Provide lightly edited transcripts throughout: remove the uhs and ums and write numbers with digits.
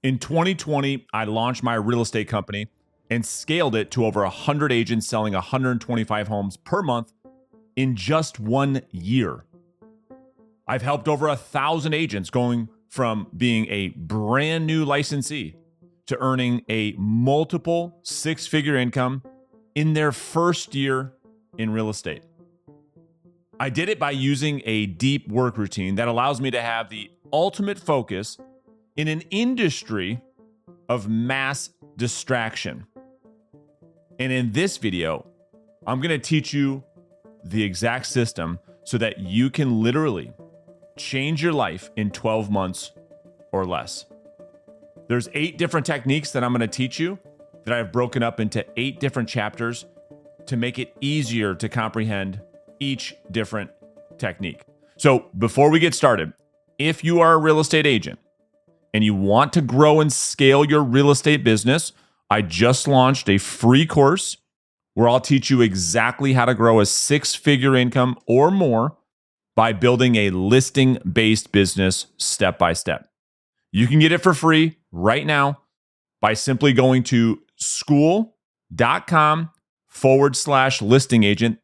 In 2020, I launched my real estate company and scaled it to over 100 agents selling 125 homes per month in just 1 year. I've helped over 1,000 agents going from being a brand new licensee to earning a multiple six-figure income in their first year in real estate. I did it by using a deep work routine that allows me to have the ultimate focus in an industry of mass distraction. And in this video, I'm going to teach you the exact system so that you can literally change your life in 12 months or less. There's 8 different techniques that I'm going to teach you that I've broken up into 8 different chapters to make it easier to comprehend each different technique. So before we get started, if you are a real estate agent and you want to grow and scale your real estate business, I just launched a free course where I'll teach you exactly how to grow a 6-figure income or more by building a listing-based business step by step. You can get it for free right now by simply going to school.com/listing agent.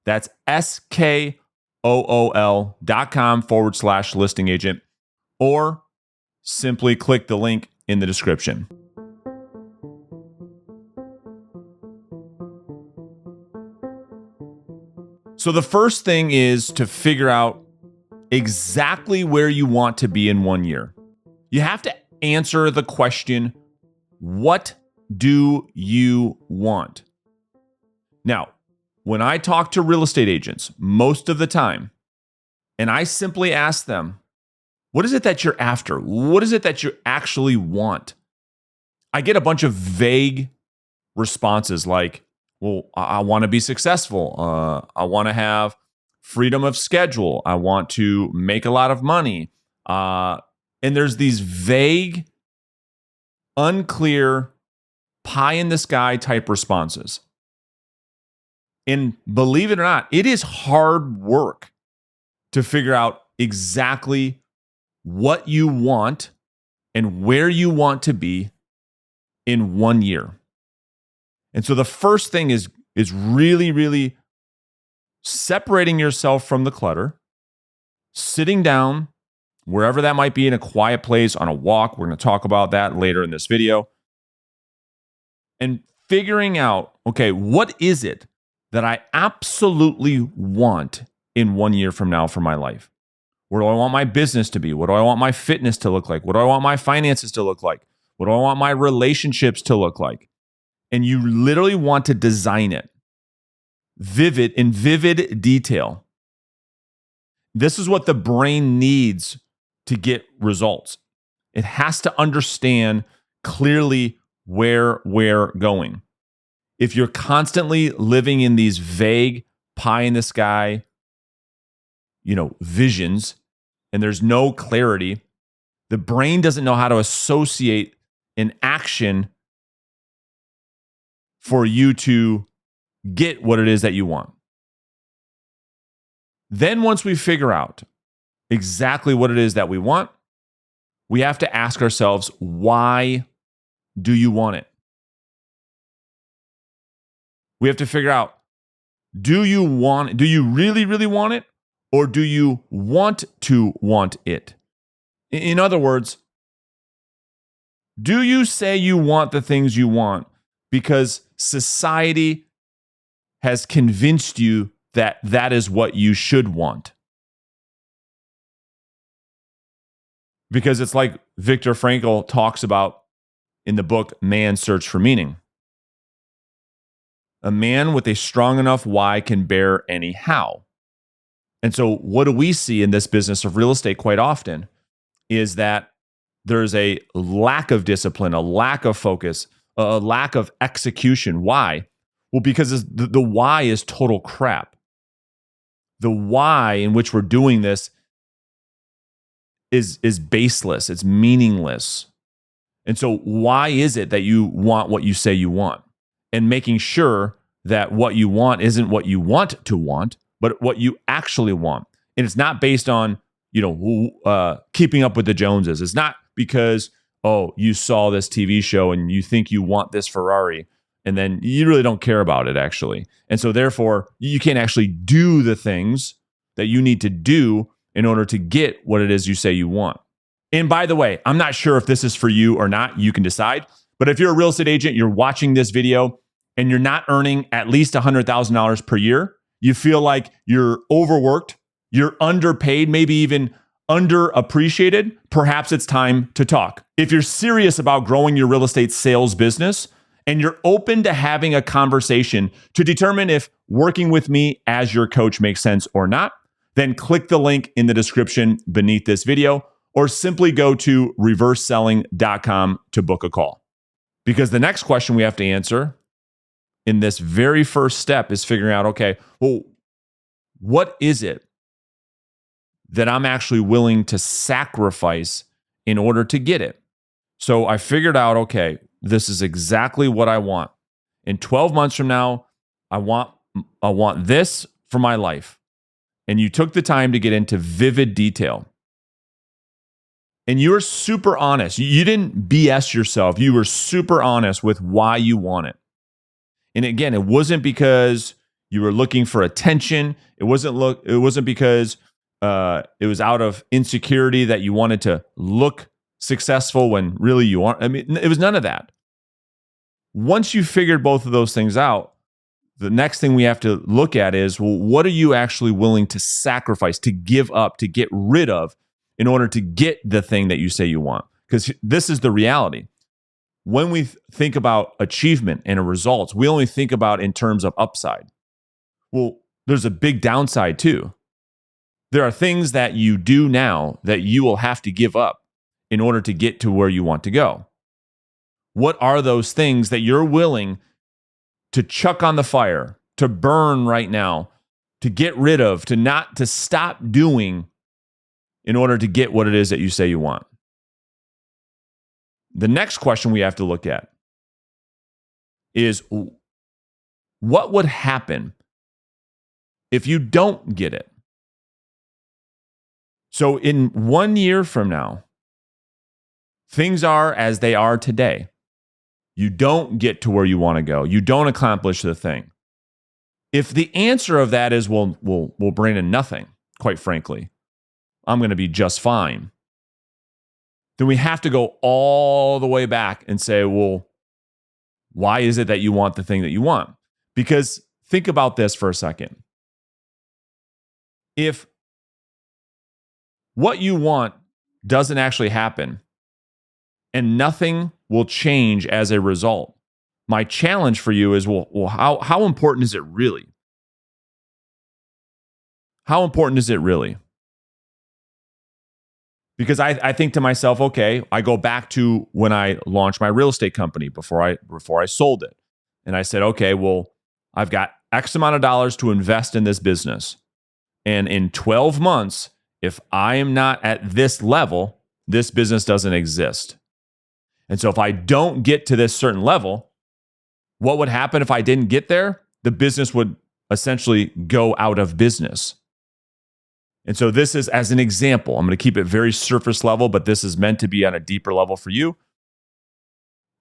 That's SKOOL.com/listing agent, or simply click the link in the description. So the first thing is to figure out exactly where you want to be in 1 year. You have to answer the question, what do you want? Now, when I talk to real estate agents, most of the time, and I simply ask them, what is it that you're after? What is it that you actually want? I get a bunch of vague responses like, well, I want to be successful. I want to have freedom of schedule. I want to make a lot of money. And there's these vague, unclear, pie in the sky type responses. And believe it or not, it is hard work to figure out exactly what you want and where you want to be in 1 year. And so the first thing is really, really separating yourself from the clutter, sitting down, wherever that might be, in a quiet place, on a walk. We're going to talk about that later in this video. And figuring out, okay, what is it that I absolutely want in 1 year from now for my life? Where do I want my business to be? What do I want my fitness to look like? What do I want my finances to look like? What do I want my relationships to look like? And you literally want to design it in vivid detail. This is what the brain needs to get results. It has to understand clearly where we're going. If you're constantly living in these vague pie in the sky, visions, and there's no clarity, the brain doesn't know how to associate an action for you to get what it is that you want. Then once we figure out exactly what it is that we want, we have to ask ourselves, why do you want it? We have to figure out, do you really, really want it? Or do you want to want it? In other words, do you say you want the things you want because society has convinced you that that is what you should want? Because it's like Viktor Frankl talks about in the book, Man's Search for Meaning. A man with a strong enough why can bear any how. And so what do we see in this business of real estate quite often is that there's a lack of discipline, a lack of focus, a lack of execution. Why? Well, because the why is total crap. The why in which we're doing this is baseless. It's meaningless. And so why is it that you want what you say you want? And making sure that what you want isn't what you want to want, but what you actually want. And it's not based on, keeping up with the Joneses. It's not because, oh, you saw this TV show and you think you want this Ferrari, and then you really don't care about it actually. And so therefore, you can't actually do the things that you need to do in order to get what it is you say you want. And by the way, I'm not sure if this is for you or not. You can decide. But if you're a real estate agent, you're watching this video and you're not earning at least $100,000 per year, you feel like you're overworked, you're underpaid, maybe even underappreciated, perhaps it's time to talk. If you're serious about growing your real estate sales business and you're open to having a conversation to determine if working with me as your coach makes sense or not, then click the link in the description beneath this video or simply go to reverseselling.com to book a call. Because the next question we have to answer in this very first step is figuring out, okay, well, what is it that I'm actually willing to sacrifice in order to get it? So I figured out, okay, this is exactly what I want. In 12 months from now, I want this for my life. And you took the time to get into vivid detail. And you were super honest. You didn't BS yourself. You were super honest with why you want it. And again, it wasn't because you were looking for attention. It wasn't because it was out of insecurity that you wanted to look successful when really you aren't. I mean, it was none of that. Once you figured both of those things out, the next thing we have to look at is, well, what are you actually willing to sacrifice, to give up, to get rid of in order to get the thing that you say you want? Because this is the reality. When we think about achievement and results, we only think about in terms of upside. Well, there's a big downside too. There are things that you do now that you will have to give up in order to get to where you want to go. What are those things that you're willing to chuck on the fire, to burn right now, to get rid of, to stop doing in order to get what it is that you say you want? The next question we have to look at is, what would happen if you don't get it? So in 1 year from now, things are as they are today. You don't get to where you want to go. You don't accomplish the thing. If the answer of that is, well, Brandon, nothing, quite frankly, I'm going to be just fine, then we have to go all the way back and say, well, why is it that you want the thing that you want? Because think about this for a second. If what you want doesn't actually happen and nothing will change as a result, my challenge for you is, well, how important is it really? How important is it really? Because I think to myself, okay, I go back to when I launched my real estate company before I sold it. And I said, okay, well, I've got X amount of dollars to invest in this business. And in 12 months, if I am not at this level, this business doesn't exist. And so if I don't get to this certain level, what would happen if I didn't get there? The business would essentially go out of business. And so this is as an example. I'm going to keep it very surface level, but this is meant to be on a deeper level for you.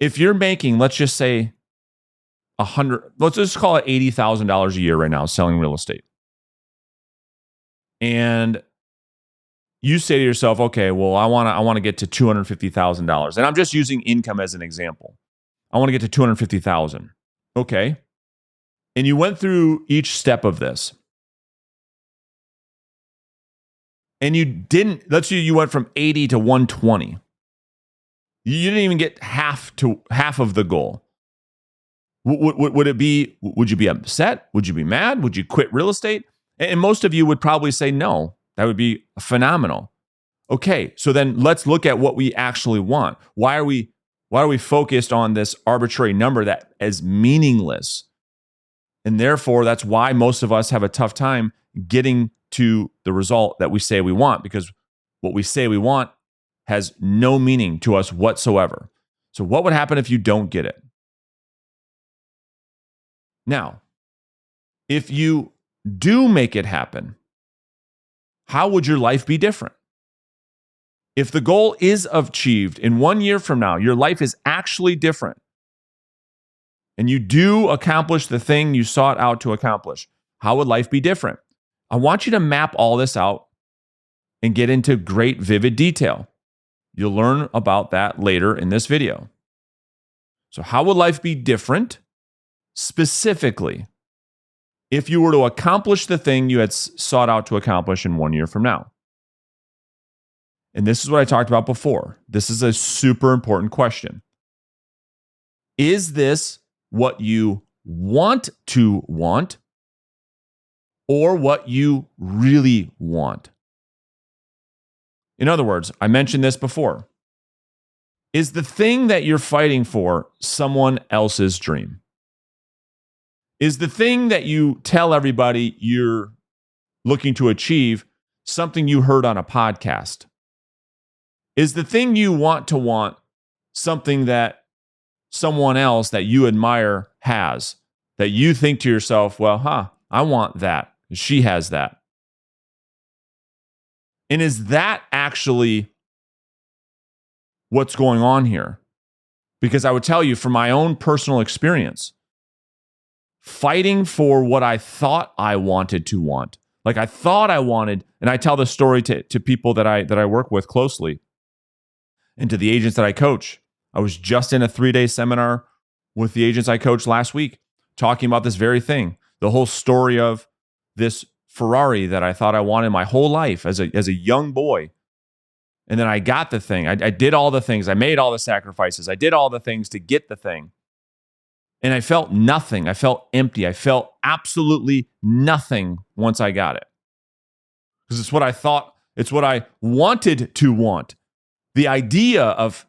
If you're making, let's just say let's just call it $80,000 a year right now selling real estate. And you say to yourself, okay, well, I want to get to $250,000. And I'm just using income as an example. I want to get to $250,000. Okay. And you went through each step of this. And let's say you went from 80 to 120. You didn't even get half of the goal. Would you be upset? Would you be mad? Would you quit real estate? And most of you would probably say no. That would be phenomenal. Okay, so then let's look at what we actually want. Why are we focused on this arbitrary number that is meaningless? And therefore, that's why most of us have a tough time getting to the result that we say we want, because what we say we want has no meaning to us whatsoever. So what would happen if you don't get it? Now, if you do make it happen, how would your life be different? If the goal is achieved in 1 year from now, your life is actually different, and you do accomplish the thing you sought out to accomplish, how would life be different? I want you to map all this out and get into great, vivid detail. You'll learn about that later in this video. So, how would life be different specifically if you were to accomplish the thing you had sought out to accomplish in 1 year from now? And this is what I talked about before. This is a super important question. Is this what you want to want or what you really want? In other words, I mentioned this before. Is the thing that you're fighting for someone else's dream? Is the thing that you tell everybody you're looking to achieve something you heard on a podcast? Is the thing you want to want something that someone else that you admire has, that you think to yourself, well, I want that. She has that. And is that actually what's going on here? Because I would tell you from my own personal experience, fighting for what I thought I wanted to want, like I thought I wanted, and I tell this story to people that I work with closely and to the agents that I coach. I was just in a 3-day seminar with the agents I coached last week talking about this very thing, the whole story of this Ferrari that I thought I wanted my whole life as a young boy. And then I got the thing. I did all the things. I made all the sacrifices. I did all the things to get the thing. And I felt nothing. I felt empty. I felt absolutely nothing once I got it. Because it's what I thought, it's what I wanted to want. The idea of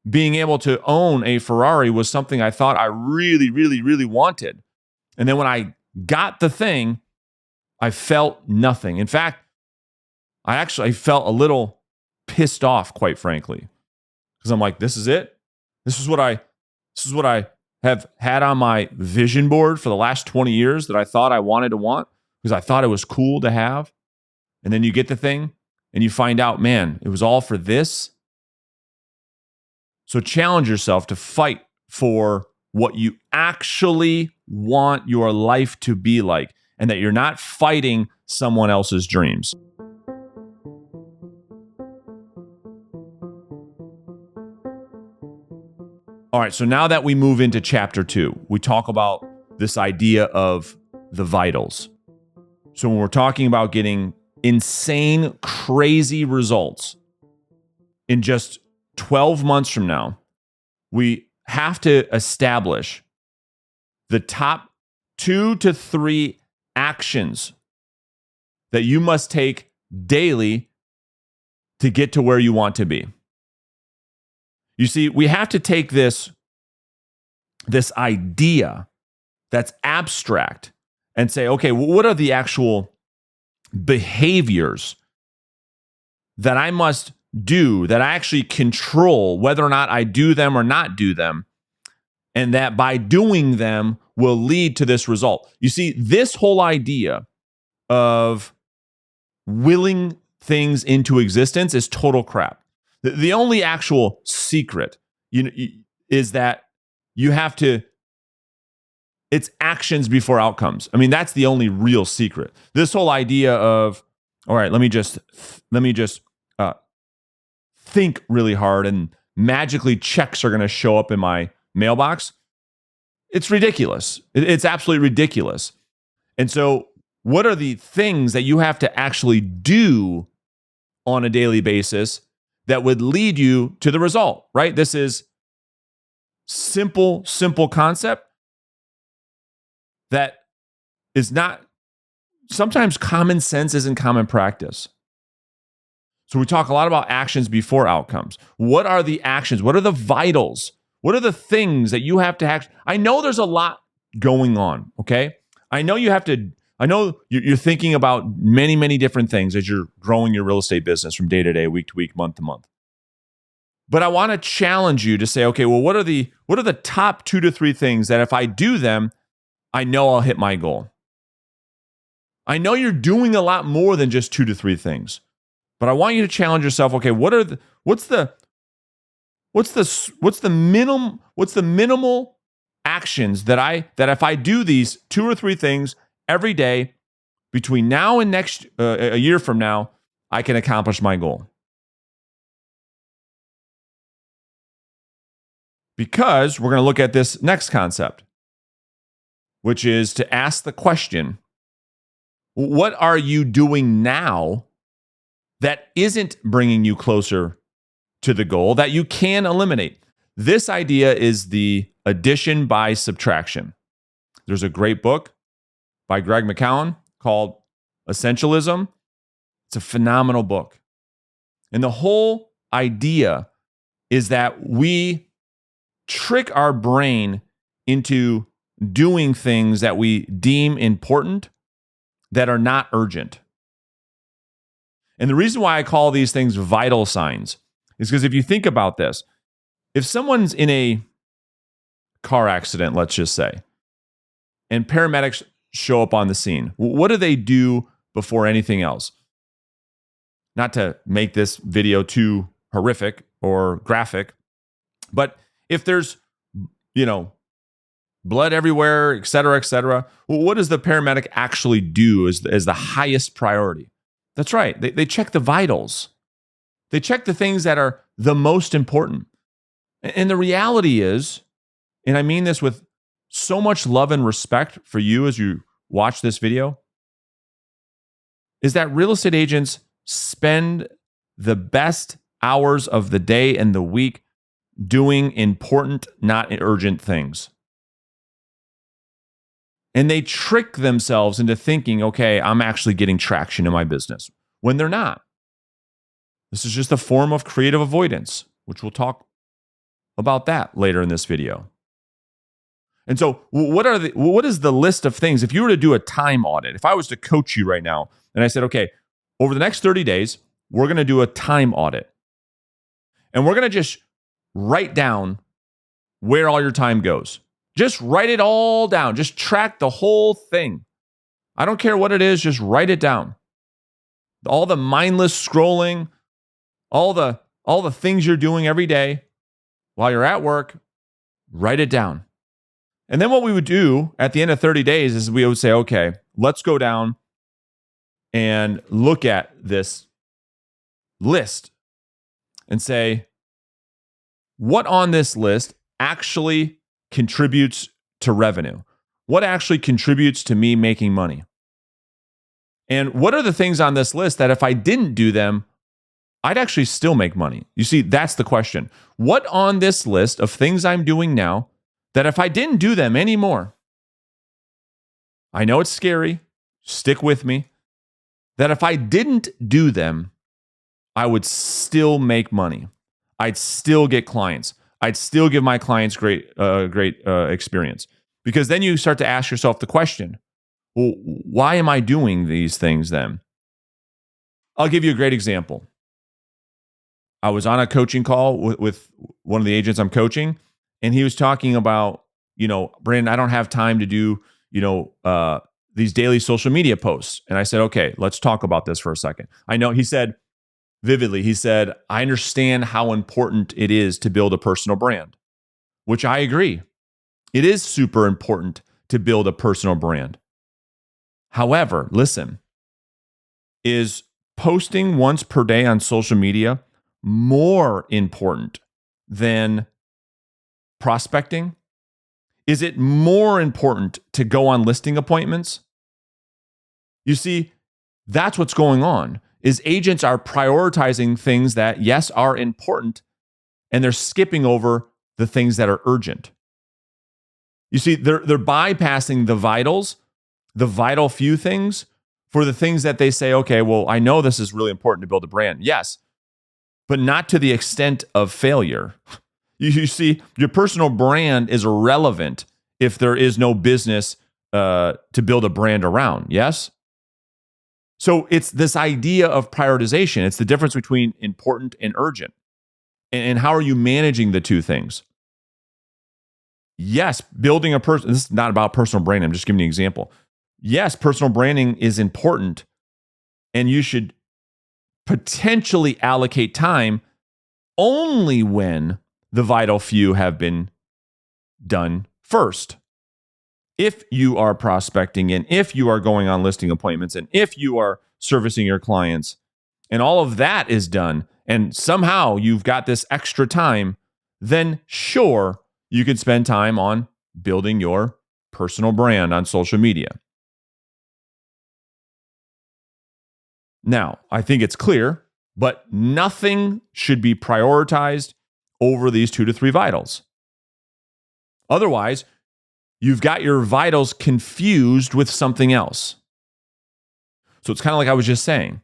being able to own a Ferrari was something I thought I really, really, really wanted. And then when I got the thing, I felt nothing. In fact, I felt a little pissed off, quite frankly, because I'm like, this is it. This is what I have had on my vision board for the last 20 years that I thought I wanted to want because I thought it was cool to have. And then you get the thing and you find out, man, it was all for this. So challenge yourself to fight for what you actually want your life to be like, and that you're not fighting someone else's dreams. All right, so now that we move into chapter 2, we talk about this idea of the vitals. So when we're talking about getting insane, crazy results in just 12 months from now, we have to establish the top 2 to 3 actions that you must take daily to get to where you want to be. You see, we have to take this idea that's abstract and say, okay, well, what are the actual behaviors that I must do, that I actually control whether or not I do them or not do them, and that by doing them will lead to this result. You see, this whole idea of willing things into existence is total crap. The only actual secret is that you have to, it's actions before outcomes. I mean, that's the only real secret. This whole idea of, all right, let me just think really hard and magically checks are going to show up in my mailbox. It's ridiculous. It's absolutely ridiculous. And so what are the things that you have to actually do on a daily basis that would lead you to the result, right? This is simple concept that is not, sometimes common sense isn't common practice. So we talk a lot about actions before outcomes. What are the actions? What are the vitals? What are the things that you have to act? I know there's a lot going on, okay? I know you're thinking about many, many different things as you're growing your real estate business from day to day, week to week, month to month. But I want to challenge you to say, okay, well, what are the top 2 to 3 things that if I do them, I know I'll hit my goal? I know you're doing a lot more than just 2 to 3 things. But I want you to challenge yourself. Okay, what's the minimal actions that if I do these 2 or 3 things every day between now and next a year from now, I can accomplish my goal. Because we're going to look at this next concept, which is to ask the question, what are you doing now that isn't bringing you closer to the goal that you can eliminate? This idea is the addition by subtraction. There's a great book by Greg McKeown called Essentialism. It's a phenomenal book. And the whole idea is that we trick our brain into doing things that we deem important that are not urgent. And the reason why I call these things vital signs is because if you think about this, if someone's in a car accident, let's just say, and paramedics show up on the scene, what do they do before anything else? Not to make this video too horrific or graphic, but if there's, blood everywhere, et cetera, what does the paramedic actually do as the highest priority? That's right. They check the vitals. They check the things that are the most important. And the reality is, and I mean this with so much love and respect for you as you watch this video, is that real estate agents spend the best hours of the day and the week doing important, not urgent things. And they trick themselves into thinking, okay, I'm actually getting traction in my business, when they're not. This is just a form of creative avoidance, which we'll talk about that later in this video. And so what is the list of things? If you were to do a time audit, if I was to coach you right now and I said, okay, over the next 30 days, we're going to do a time audit. And we're going to just write down where all your time goes. Just write it all down. Just track the whole thing. I don't care what it is, just write it down. All the mindless scrolling, all the things you're doing every day while you're at work, write it down. And then what we would do at the end of 30 days is we would say, okay, let's go down and look at this list and say, what on this list actually contributes to revenue? What actually contributes to me making money? And what are the things on this list that if I didn't do them, I'd actually still make money? You see, that's the question. What on this list of things I'm doing now that if I didn't do them anymore, I know it's scary, stick with me, that if I didn't do them, I would still make money. I'd still get clients. I'd still give my clients great experience. Because then you start to ask yourself the question, well, why am I doing these things then? I'll give you a great example. I was on a coaching call with one of the agents I'm coaching, and he was talking about, Brandon, I don't have time to do, these daily social media posts. And I said, okay, let's talk about this for a second. I know he said, vividly, he said, I understand how important it is to build a personal brand, which I agree. It is super important to build a personal brand. However, listen, is posting once per day on social media more important than prospecting? Is it more important to go on listing appointments? You see, that's what's going on. Is agents are prioritizing things that, yes, are important, and they're skipping over the things that are urgent. You see, they're bypassing the vitals, the vital few things, for the things that they say, okay, well, I know this is really important to build a brand. Yes, but not to the extent of failure. You see, your personal brand is irrelevant if there is no business to build a brand around. Yes? So it's this idea of prioritization. It's the difference between important and urgent. And how are you managing the two things? Yes, building a person. This is not about personal branding. I'm just giving you an example. Yes, personal branding is important, and you should potentially allocate time only when the vital few have been done first. If you are prospecting and if you are going on listing appointments and if you are servicing your clients and all of that is done and somehow you've got this extra time, then sure, you can spend time on building your personal brand on social media. Now, I think it's clear, but nothing should be prioritized over these 2 to 3 vitals. Otherwise, you've got your vitals confused with something else. So it's kind of like I was just saying.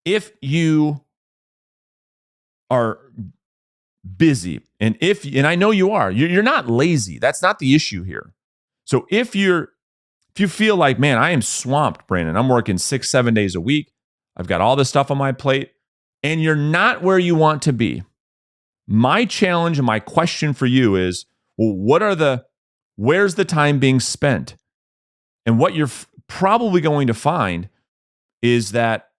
If you are busy, and I know you are, you're not lazy. That's not the issue here. So if you feel like, man, I am swamped, Brandon, I'm working 6-7 days a week, I've got all this stuff on my plate, and you're not where you want to be, my challenge and my question for you is, well, where's the time being spent? And what you're probably going to find is that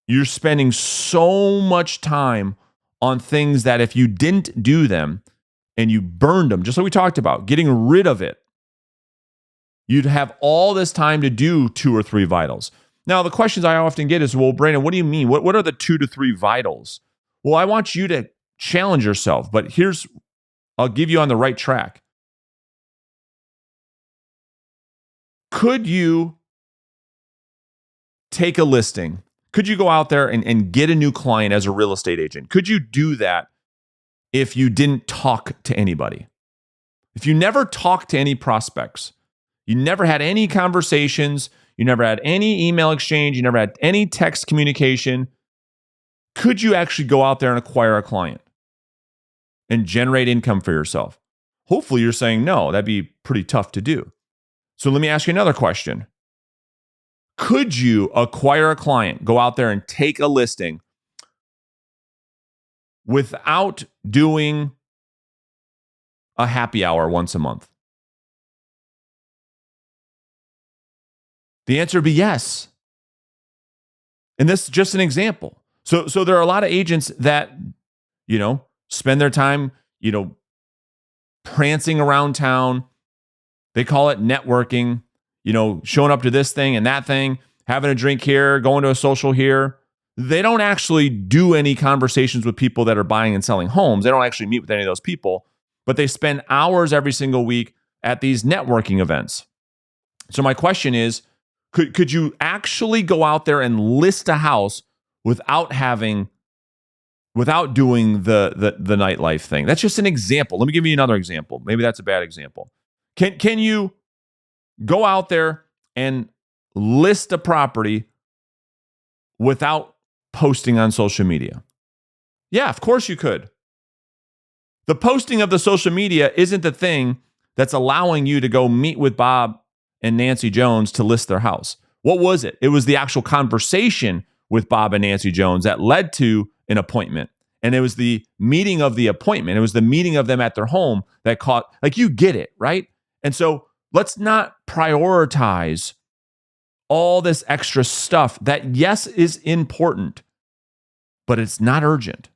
you're spending so much time on things that if you didn't do them and you burned them, just like we talked about, getting rid of it, you'd have all this time to do 2 or 3 vitals. Now, the questions I often get is, well, Brandon, what do you mean? What are the 2 to 3 vitals? Well, I want you to challenge yourself, but I'll give you on the right track. Could you take a listing? Could you go out there and get a new client as a real estate agent? Could you do that if you didn't talk to anybody? If you never talked to any prospects, you never had any conversations, you never had any email exchange, you never had any text communication, could you actually go out there and acquire a client and generate income for yourself? Hopefully you're saying no, that'd be pretty tough to do. So let me ask you another question. Could you acquire a client, go out there and take a listing without doing a happy hour once a month? The answer would be yes. And this is just an example. So there are a lot of agents that, spend their time, prancing around town. They call it networking, showing up to this thing and that thing, having a drink here, going to a social here. They don't actually do any conversations with people that are buying and selling homes. They don't actually meet with any of those people, but they spend hours every single week at these networking events. So my question is, could you actually go out there and list a house without doing the nightlife thing? That's just an example. Let me give you another example. Maybe that's a bad example. Can you go out there and list a property without posting on social media? Yeah, of course you could. The posting of the social media isn't the thing that's allowing you to go meet with Bob and Nancy Jones to list their house. What was it? It was the actual conversation with Bob and Nancy Jones that led to an appointment. And it was the meeting of the appointment. It was the meeting of them at their home that you get it, right? And so let's not prioritize all this extra stuff that, yes, is important, but it's not urgent.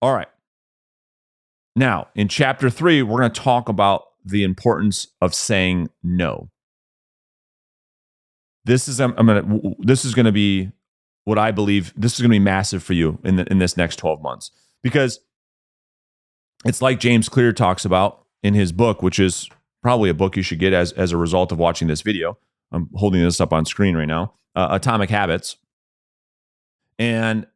All right. Now, in chapter 3, we're going to talk about the importance of saying no. This is going to be what I believe. This is going to be massive for you in this next 12 months, because it's like James Clear talks about in his book, which is probably a book you should get as a result of watching this video. I'm holding this up on screen right now. Atomic Habits. And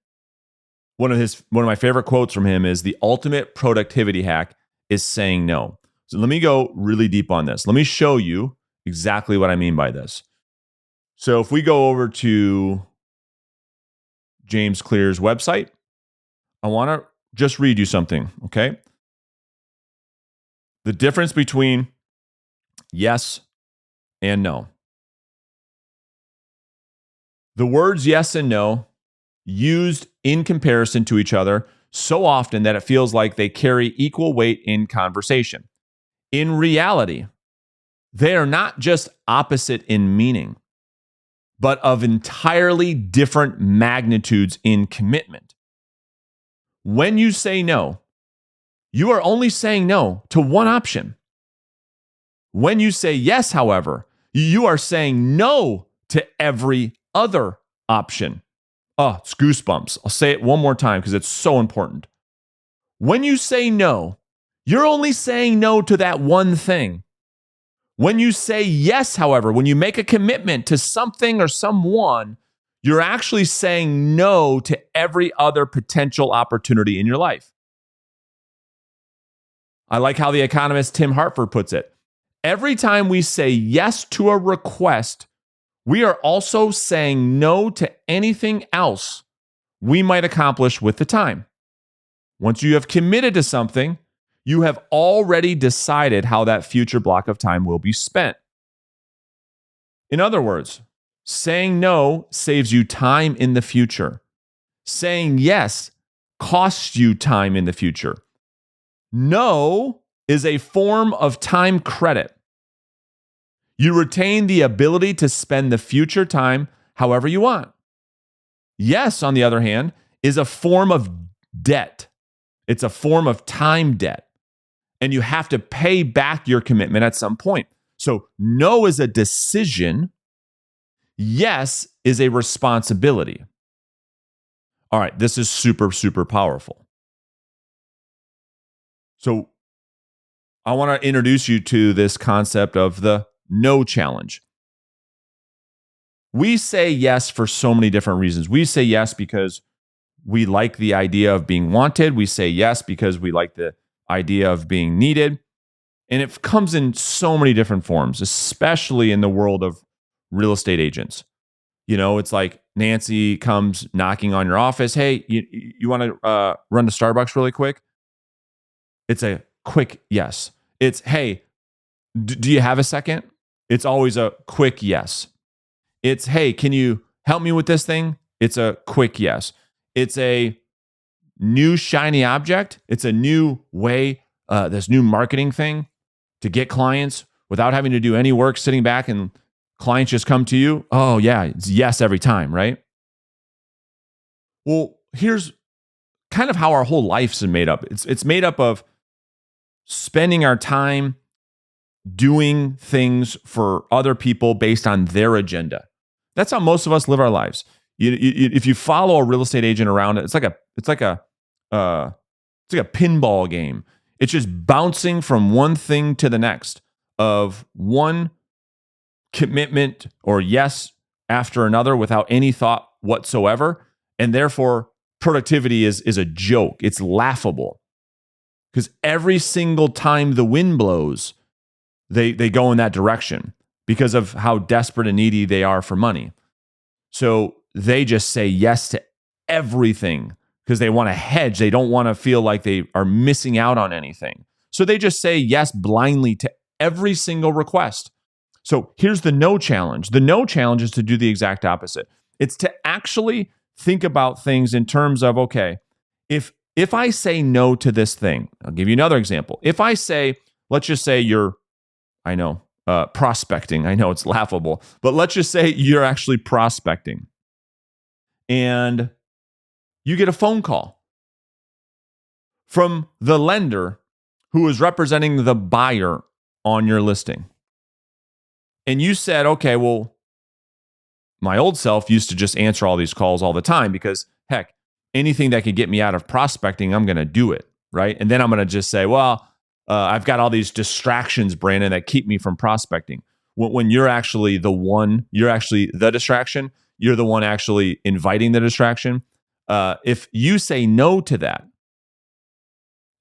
one of my favorite quotes from him is, the ultimate productivity hack is saying no. So let me go really deep on this. Let me show you exactly what I mean by this. So if we go over to James Clear's website, I want to just read you something, okay? The difference between yes and no. The words yes and no, used in comparison to each other, so often that it feels like they carry equal weight in conversation. In reality, they are not just opposite in meaning, but of entirely different magnitudes in commitment. When you say no, you are only saying no to one option. When you say yes, however, you are saying no to every other option. Oh, it's goosebumps. I'll say it one more time because it's so important. When you say no, you're only saying no to that one thing. When you say yes, however, when you make a commitment to something or someone, you're actually saying no to every other potential opportunity in your life. I like how the economist Tim Hartford puts it. Every time we say yes to a request, we are also saying no to anything else we might accomplish with the time. Once you have committed to something, you have already decided how that future block of time will be spent. In other words, saying no saves you time in the future. Saying yes costs you time in the future. No is a form of time credit. You retain the ability to spend the future time however you want. Yes, on the other hand, is a form of debt. It's a form of time debt. And you have to pay back your commitment at some point. So, no is a decision. Yes is a responsibility. All right, this is super, super powerful. So, I want to introduce you to this concept of the no challenge. We say yes for so many different reasons. We say yes because we like the idea of being wanted. We say yes because we like the idea of being needed. And it comes in so many different forms, especially in the world of real estate agents. You know, it's like Nancy comes knocking on your office. Hey, you want to run to Starbucks really quick? It's a quick yes. It's, hey, do you have a second? It's always a quick yes. It's, hey, can you help me with this thing? It's a quick yes. It's a new shiny object. It's a new way, this new marketing thing to get clients without having to do any work, sitting back and clients just come to you. Oh, yeah, it's yes every time, right? Well, here's kind of how our whole life's made up. It's made up of spending our time doing things for other people based on their agenda. That's how most of us live our lives. If you follow a real estate agent around, it's like a pinball game. It's just bouncing from one thing to the next of one commitment or yes after another without any thought whatsoever, and therefore productivity is a joke. It's laughable because every single time the wind blows, they go in that direction because of how desperate and needy they are for money. So they just say yes to everything because they want to hedge. They don't want to feel like they are missing out on anything. So they just say yes blindly to every single request. So here's the no challenge. The no challenge is to do the exact opposite. It's to actually think about things in terms of, okay, if I say no to this thing, I'll give you another example. If I say, let's just say prospecting. I know it's laughable, but let's just say you're actually prospecting and you get a phone call from the lender who is representing the buyer on your listing. And you said, okay, well, my old self used to just answer all these calls all the time because, heck, anything that could get me out of prospecting, I'm going to do it, right? And then I'm going to just say, well, I've got all these distractions, Brandon, that keep me from prospecting. When you're actually you're actually the distraction. You're the one actually inviting the distraction. If you say no to that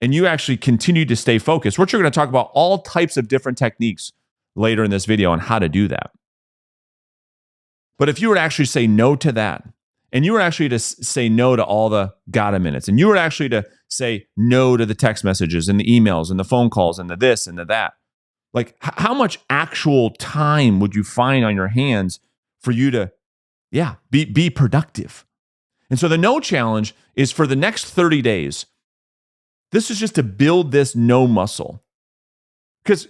and you actually continue to stay focused, we're going to talk about all types of different techniques later in this video on how to do that. But if you were to actually say no to that, and you were actually to say no to all the gotta minutes, and you were actually to say no to the text messages and the emails and the phone calls and the this and the that, like how much actual time would you find on your hands for you to, be productive? And so the no challenge is for the next 30 days. This is just to build this no muscle. Because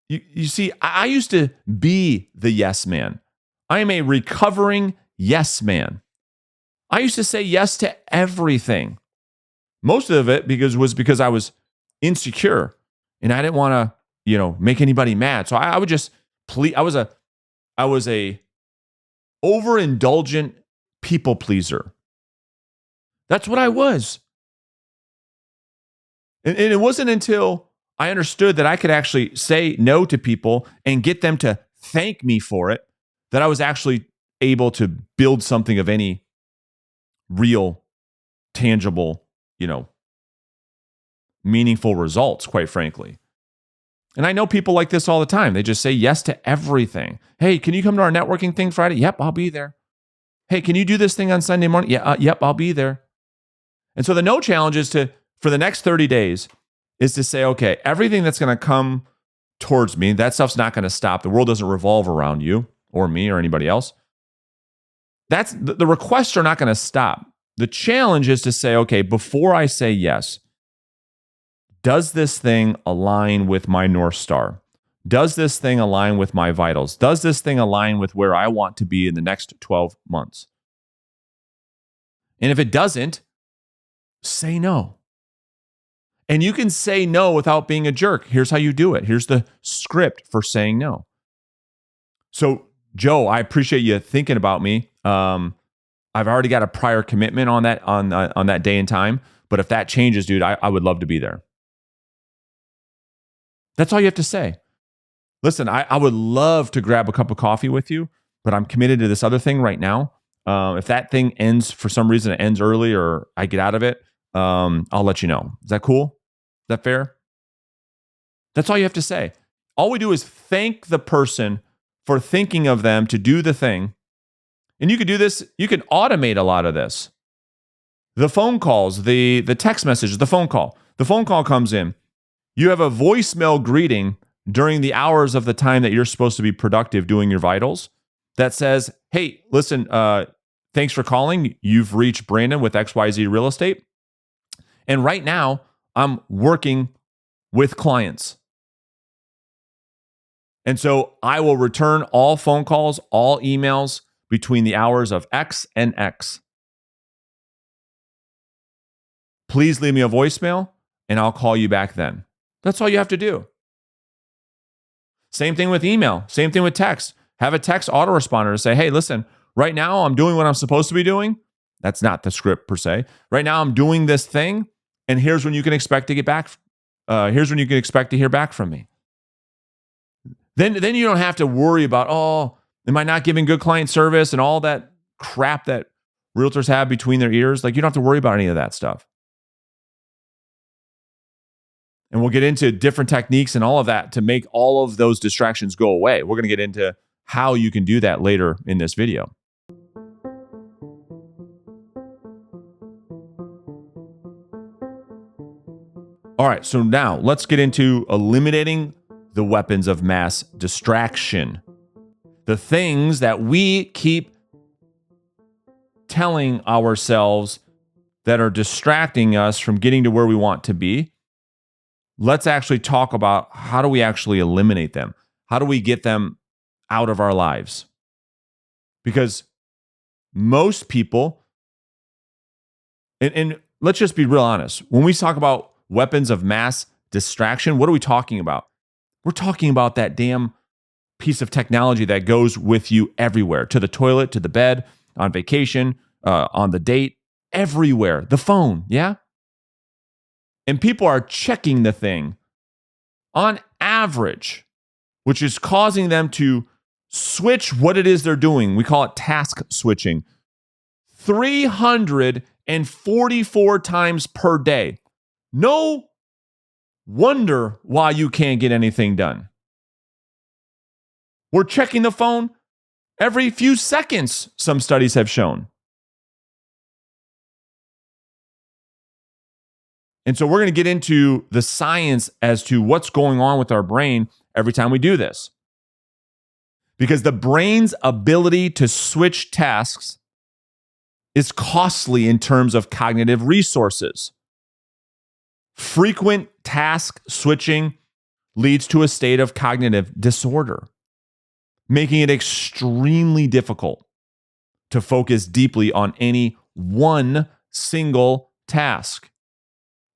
you see, I used to be the yes man. I am a recovering yes man. I used to say yes to everything. Most of it was because I was insecure and I didn't want to, make anybody mad. So I would just please. I was a overindulgent people pleaser. That's what I was. And it wasn't until I understood that I could actually say no to people and get them to thank me for it that I was actually able to build something of any real, tangible, meaningful results, quite frankly. And I know people like this all the time. They just say yes to everything. Hey, can you come to our networking thing Friday? Yep, I'll be there. Hey, can you do this thing on Sunday morning? Yeah, yep, I'll be there. And so the no challenge is for the next 30 days, is to say, okay, everything that's going to come towards me, that stuff's not going to stop. The world doesn't revolve around you or me or anybody else. That's the requests are not going to stop. The challenge is to say, okay, before I say yes, does this thing align with my North Star? Does this thing align with my vitals? Does this thing align with where I want to be in the next 12 months? And if it doesn't, say no. And you can say no without being a jerk. Here's how you do it. Here's the script for saying no. So, Joe, I appreciate you thinking about me. I've already got a prior commitment on that day and time. But if that changes, dude, I would love to be there. That's all you have to say. Listen, I would love to grab a cup of coffee with you, but I'm committed to this other thing right now. If that thing ends for some reason, it ends early or I get out of it, I'll let you know. Is that cool? Is that fair? That's all you have to say. All we do is thank the person for thinking of them to do the thing. And you could do this, you can automate a lot of this. The phone calls, the text messages, the phone call. The phone call comes in. You have a voicemail greeting during the hours of the time that you're supposed to be productive doing your vitals that says, hey, listen, thanks for calling. You've reached Brandon with XYZ Real Estate. And right now, I'm working with clients. And so I will return all phone calls, all emails between the hours of X and X. Please leave me a voicemail and I'll call you back then. That's all you have to do. Same thing with email, same thing with text. Have a text autoresponder to say, hey, listen, right now I'm doing what I'm supposed to be doing. That's not the script per se. Right now I'm doing this thing, and here's when you can expect to get back. Here's when you can expect to hear back from me. Then you don't have to worry about, oh, am I not giving good client service and all that crap that realtors have between their ears? Like, you don't have to worry about any of that stuff. And we'll get into different techniques and all of that to make all of those distractions go away. We're going to get into how you can do that later in this video. All right, so now let's get into eliminating the weapons of mass distraction. The things that we keep telling ourselves that are distracting us from getting to where we want to be. Let's actually talk about how do we actually eliminate them? How do we get them out of our lives? Because most people, and let's just be real honest, when we talk about weapons of mass distraction, what are we talking about? We're talking about that damn piece of technology that goes with you everywhere, to the toilet, to the bed, on vacation, on the date, everywhere. The phone, yeah? And people are checking the thing on average, which is causing them to switch what it is they're doing. We call it task switching. 344 times per day. No wonder why you can't get anything done. We're checking the phone every few seconds, some studies have shown. And so we're going to get into the science as to what's going on with our brain every time we do this. Because the brain's ability to switch tasks is costly in terms of cognitive resources. Frequent task switching leads to a state of cognitive disorder, making it extremely difficult to focus deeply on any one single task.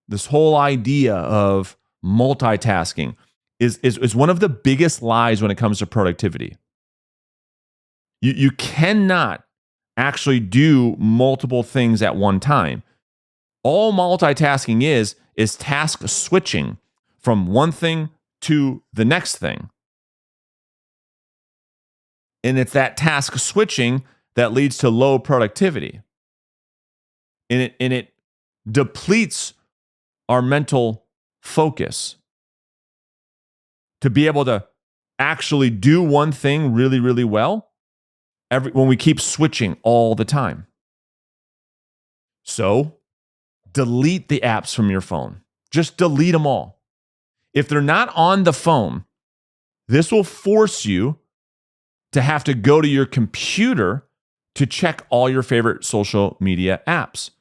This whole idea of multitasking is one of the biggest lies when it comes to productivity. You cannot actually do multiple things at one time. All multitasking is task switching from one thing to the next thing. And it's that task switching that leads to low productivity. And it depletes our mental focus to be able to actually do one thing really, really well when we keep switching all the time. So delete the apps from your phone. Just delete them all. If they're not on the phone, this will force you to have to go to your computer to check all your favorite social media apps.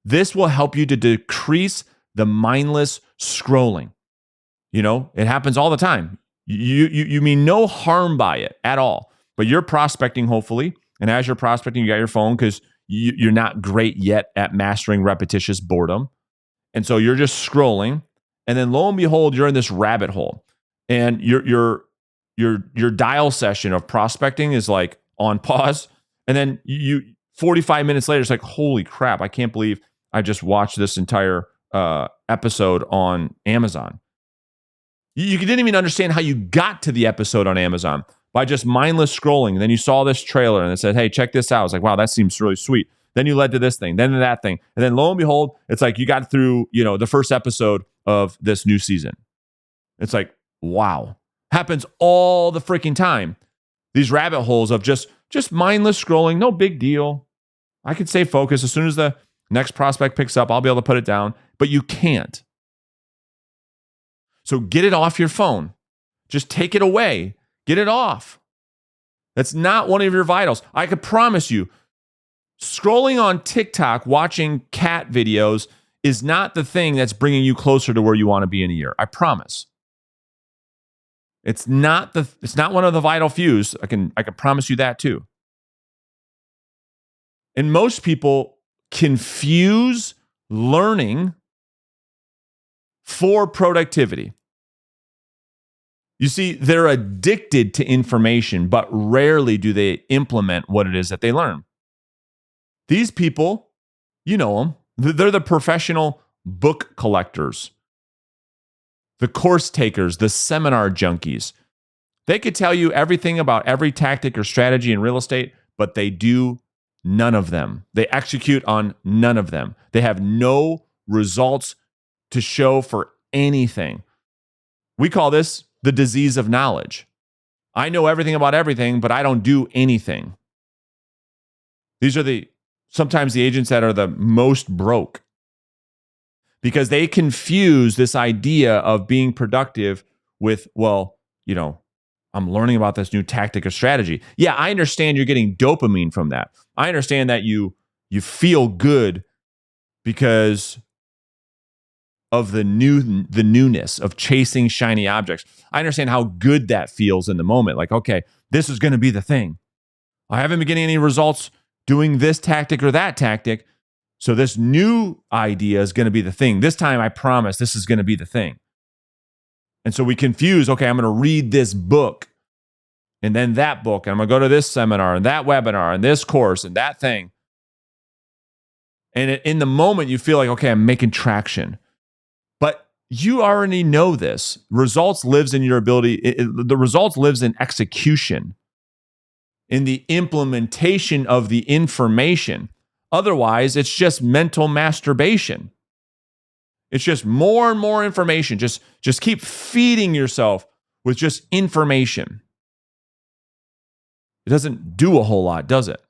This will help you to decrease the mindless scrolling. It happens all the time. You mean no harm by it at all, but you're prospecting, hopefully. And as you're prospecting, you got your phone because you're not great yet at mastering repetitious boredom. And so you're just scrolling. And then lo and behold, you're in this rabbit hole. And your dial session of prospecting is like on pause. And then 45 minutes later, it's like, holy crap, I can't believe I just watched this entire episode on Amazon. You didn't even understand how you got to the episode on Amazon by just mindless scrolling. And then you saw this trailer and it said, hey, check this out. I was like, wow, that seems really sweet. Then you led to this thing, then to that thing. And then lo and behold, it's like you got through, the first episode of this new season. It's like, wow. Happens all the freaking time. These rabbit holes of just mindless scrolling, no big deal. I can stay focused. As soon as the next prospect picks up, I'll be able to put it down. But you can't. So get it off your phone. Just take it away. Get it off. That's not one of your vitals. I could promise you, scrolling on TikTok, watching cat videos is not the thing that's bringing you closer to where you want to be in a year. I promise. It's not one of the vital fews. I can promise you that too. And most people confuse learning for productivity. You see, they're addicted to information, but rarely do they implement what it is that they learn. These people, you know them, they're the professional book collectors, the course takers, the seminar junkies. They could tell you everything about every tactic or strategy in real estate, but they do none of them. They execute on none of them. They have no results to show for anything. We call this the disease of knowledge. I know everything about everything, but I don't do anything. These are sometimes the agents that are the most broke because they confuse this idea of being productive with, I'm learning about this new tactic or strategy. Yeah, I understand you're getting dopamine from that. I understand that you feel good because of the newness of chasing shiny objects. I understand how good that feels in the moment. Like, okay, this is going to be the thing. I haven't been getting any results doing this tactic or that tactic. So this new idea is going to be the thing. This time, I promise this is going to be the thing. And so we confuse, okay, I'm going to read this book and then that book, and I'm going to go to this seminar and that webinar and this course and that thing. And in the moment, you feel like, okay, I'm making traction. But you already know this. Results lives in your ability. The results lives in execution, in the implementation of the information. Otherwise, it's just mental masturbation. It's just more and more information. Just keep feeding yourself with just information. It doesn't do a whole lot, does it?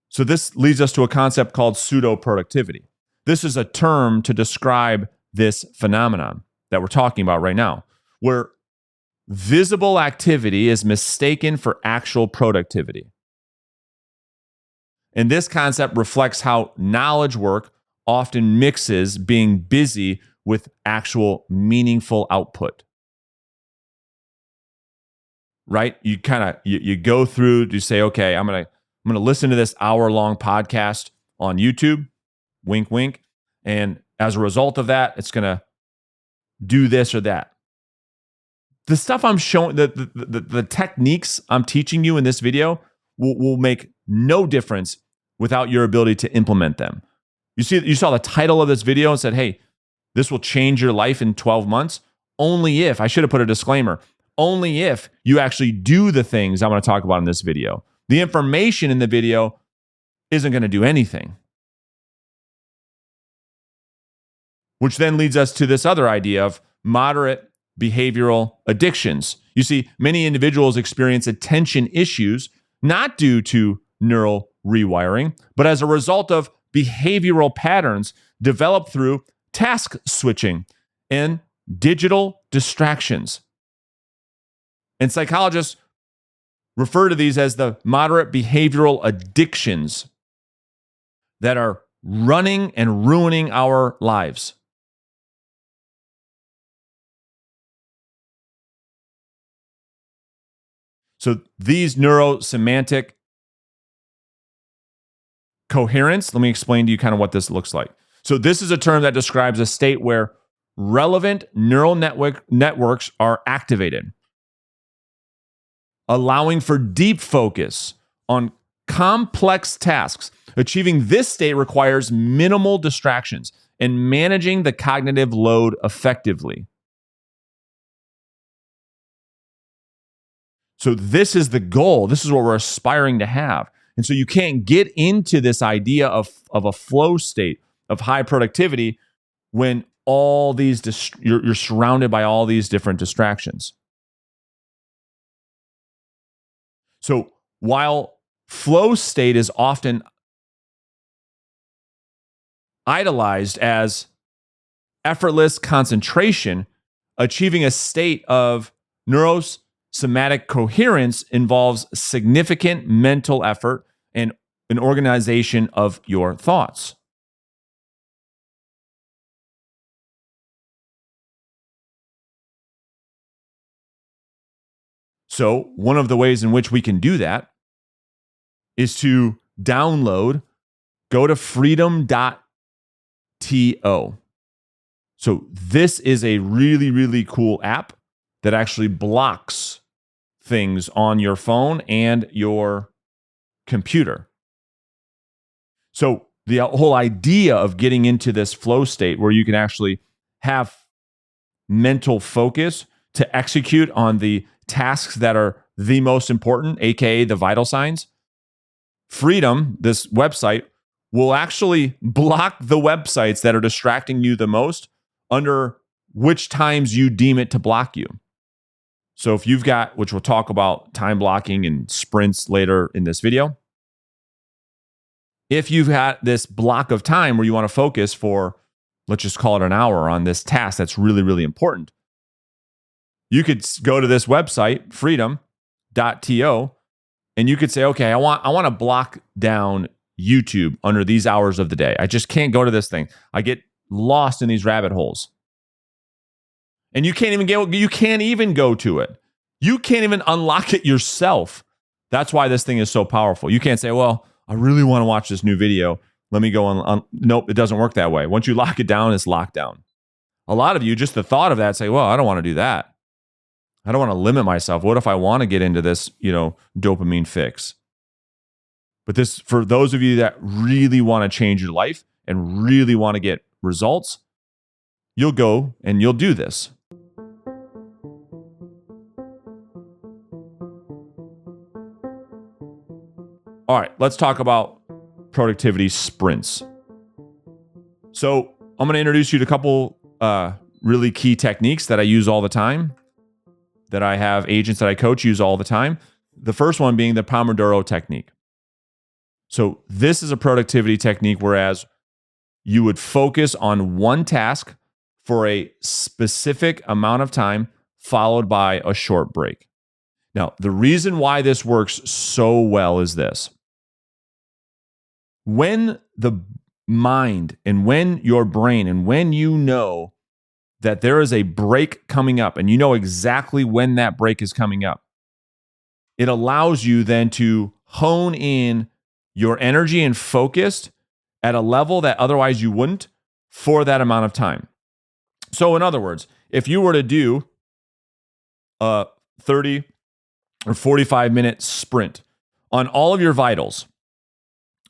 So this leads us to a concept called pseudo-productivity. This is a term to describe this phenomenon that we're talking about right now, where visible activity is mistaken for actual productivity. And this concept reflects how knowledge work often mixes being busy with actual meaningful output. Right? You kind of you go through to say, okay, I'm gonna listen to this hour-long podcast on YouTube, wink, wink. And as a result of that, it's gonna do this or that. The stuff I'm showing, the techniques I'm teaching you in this video will make no difference without your ability to implement them. You saw the title of this video and said, hey, this will change your life in 12 months. Only if, I should have put a disclaimer, only if you actually do the things I'm going to talk about in this video. The information in the video isn't going to do anything. Which then leads us to this other idea of moderate behavioral addictions. You see, many individuals experience attention issues not due to neural rewiring, but as a result of behavioral patterns developed through task switching and digital distractions. And psychologists refer to these as the moderate behavioral addictions that are running and ruining our lives. So these neurosemantic coherence, let me explain to you kind of what this looks like. So this is a term that describes a state where relevant neural networks are activated, allowing for deep focus on complex tasks. Achieving this state requires minimal distractions and managing the cognitive load effectively. So this is the goal. This is what we're aspiring to have. And so you can't get into this idea of a flow state of high productivity when all these you're surrounded by all these different distractions. So while flow state is often idolized as effortless concentration, achieving a state of neurosomatic coherence involves significant mental effort and an organization of your thoughts. So, one of the ways in which we can do that is to go to freedom.to. So, this is a really, really cool app that actually blocks things on your phone and your computer. So, the whole idea of getting into this flow state where you can actually have mental focus to execute on the tasks that are the most important, aka the vital signs. Freedom, this website, will actually block the websites that are distracting you the most under which times you deem it to block you. So if you've got, which we'll talk about time blocking and sprints later in this video, if you've had this block of time where you want to focus for, let's just call it an hour on this task that's really, really important, you could go to this website, freedom.to, and you could say, okay, I want to block down YouTube under these hours of the day. I just can't go to this thing. I get lost in these rabbit holes. And you can't even go to it. You can't even unlock it yourself. That's why this thing is so powerful. You can't say, well, I really want to watch this new video. Let me go on. Nope, it doesn't work that way. Once you lock it down, it's locked down. A lot of you, just the thought of that, say, well, I don't want to do that. I don't want to limit myself. What if I want to get into this, dopamine fix? But this, for those of you that really want to change your life and really want to get results, you'll go and you'll do this. All right, let's talk about productivity sprints. So I'm going to introduce you to a couple really key techniques that I use all the time, that I have agents that I coach use all the time. The first one being the Pomodoro technique. So this is a productivity technique whereas you would focus on one task for a specific amount of time followed by a short break. Now, the reason why this works so well is this. When the mind and when your brain and when you know that there is a break coming up and you know exactly when that break is coming up, it allows you then to hone in your energy and focus at a level that otherwise you wouldn't for that amount of time. So, in other words, if you were to do a 30 or 45-minute sprint on all of your vitals,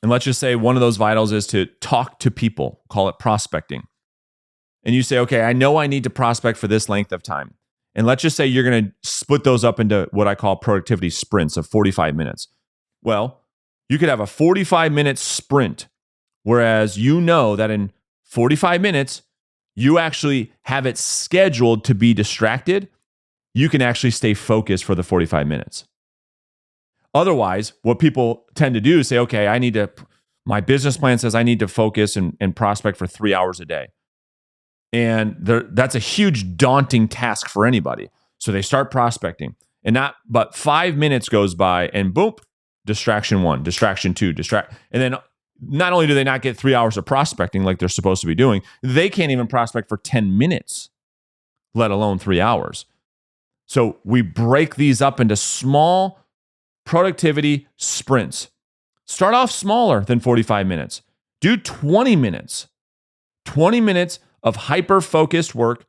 and let's just say one of those vitals is to talk to people, call it prospecting. And you say, okay, I know I need to prospect for this length of time. And let's just say you're going to split those up into what I call productivity sprints of 45 minutes. Well, you could have a 45-minute sprint, whereas you know that in 45 minutes, you actually have it scheduled to be distracted. You can actually stay focused for the 45 minutes. Otherwise, what people tend to do is say, okay, my business plan says I need to focus and prospect for 3 hours a day. And that's a huge daunting task for anybody. So they start prospecting but 5 minutes goes by and boom, distraction 1, distraction 2, and then not only do they not get 3 hours of prospecting like they're supposed to be doing, they can't even prospect for 10 minutes, let alone 3 hours. So we break these up into small productivity sprints. Start off smaller than 45 minutes. Do 20 minutes. 20 minutes of hyper-focused work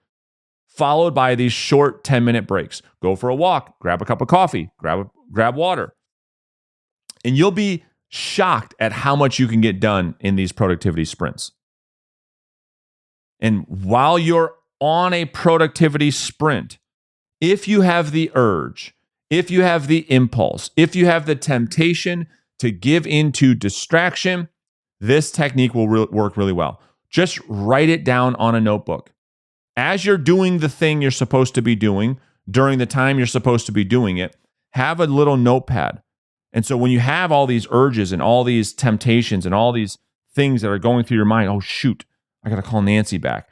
followed by these short 10-minute breaks. Go for a walk, grab a cup of coffee, grab water. And you'll be shocked at how much you can get done in these productivity sprints. And while you're on a productivity sprint, if you have the urge, if you have the impulse, if you have the temptation to give into distraction, this technique will work really well. Just write it down on a notebook. As you're doing the thing you're supposed to be doing during the time you're supposed to be doing it, have a little notepad. And so when you have all these urges and all these temptations and all these things that are going through your mind, oh, shoot, I got to call Nancy back.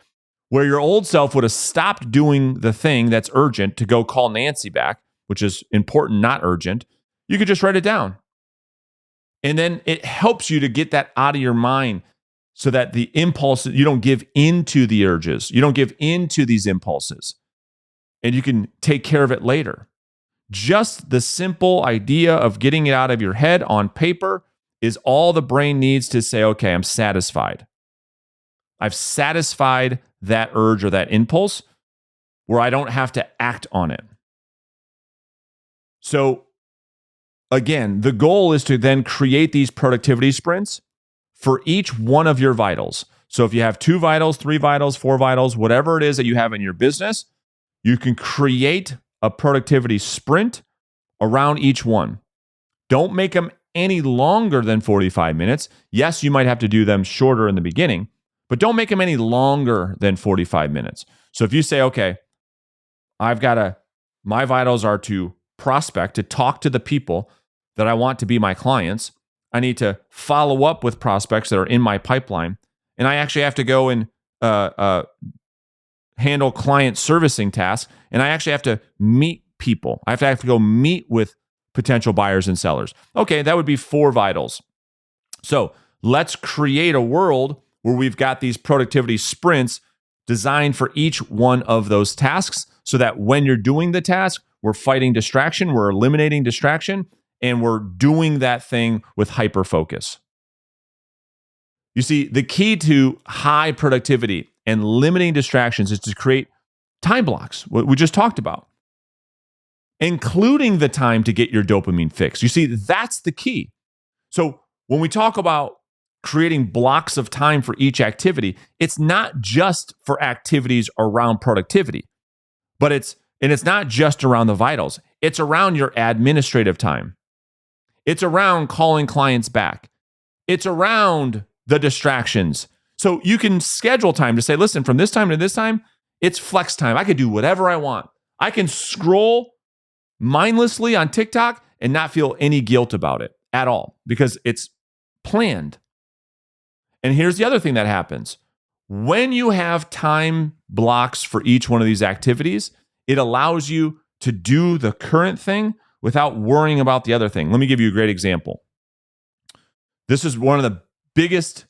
Where your old self would have stopped doing the thing that's urgent to go call Nancy back, which is important, not urgent, you could just write it down. And then it helps you to get that out of your mind so that the impulse, you don't give into the urges. You don't give into these impulses. And you can take care of it later. Just the simple idea of getting it out of your head on paper is all the brain needs to say, okay, I'm satisfied. I've satisfied that urge or that impulse where I don't have to act on it. So again, the goal is to then create these productivity sprints for each one of your vitals. So if you have 2 vitals, 3 vitals, 4 vitals, whatever it is that you have in your business, you can create a productivity sprint around each one. Don't make them any longer than 45 minutes. Yes, you might have to do them shorter in the beginning, but don't make them any longer than 45 minutes. So if you say, okay, my vitals are to prospect, to talk to the people that I want to be my clients. I need to follow up with prospects that are in my pipeline. And I actually have to go and handle client servicing tasks. And I actually have to meet people. I have to go meet with potential buyers and sellers. Okay, that would be 4 vitals. So let's create a world where we've got these productivity sprints designed for each one of those tasks so that when you're doing the task, we're fighting distraction, we're eliminating distraction, and we're doing that thing with hyper focus. You see, the key to high productivity and limiting distractions is to create time blocks, what we just talked about, including the time to get your dopamine fix. You see, that's the key. So when we talk about creating blocks of time for each activity, it's not just for activities around productivity, but it's not just around the vitals. It's around your administrative time. It's around calling clients back. It's around the distractions. So you can schedule time to say, listen, from this time to this time, it's flex time. I can do whatever I want. I can scroll mindlessly on TikTok and not feel any guilt about it at all because it's planned. And here's the other thing that happens. When you have time blocks for each one of these activities, it allows you to do the current thing without worrying about the other thing. Let me give you a great example. This is one of the biggest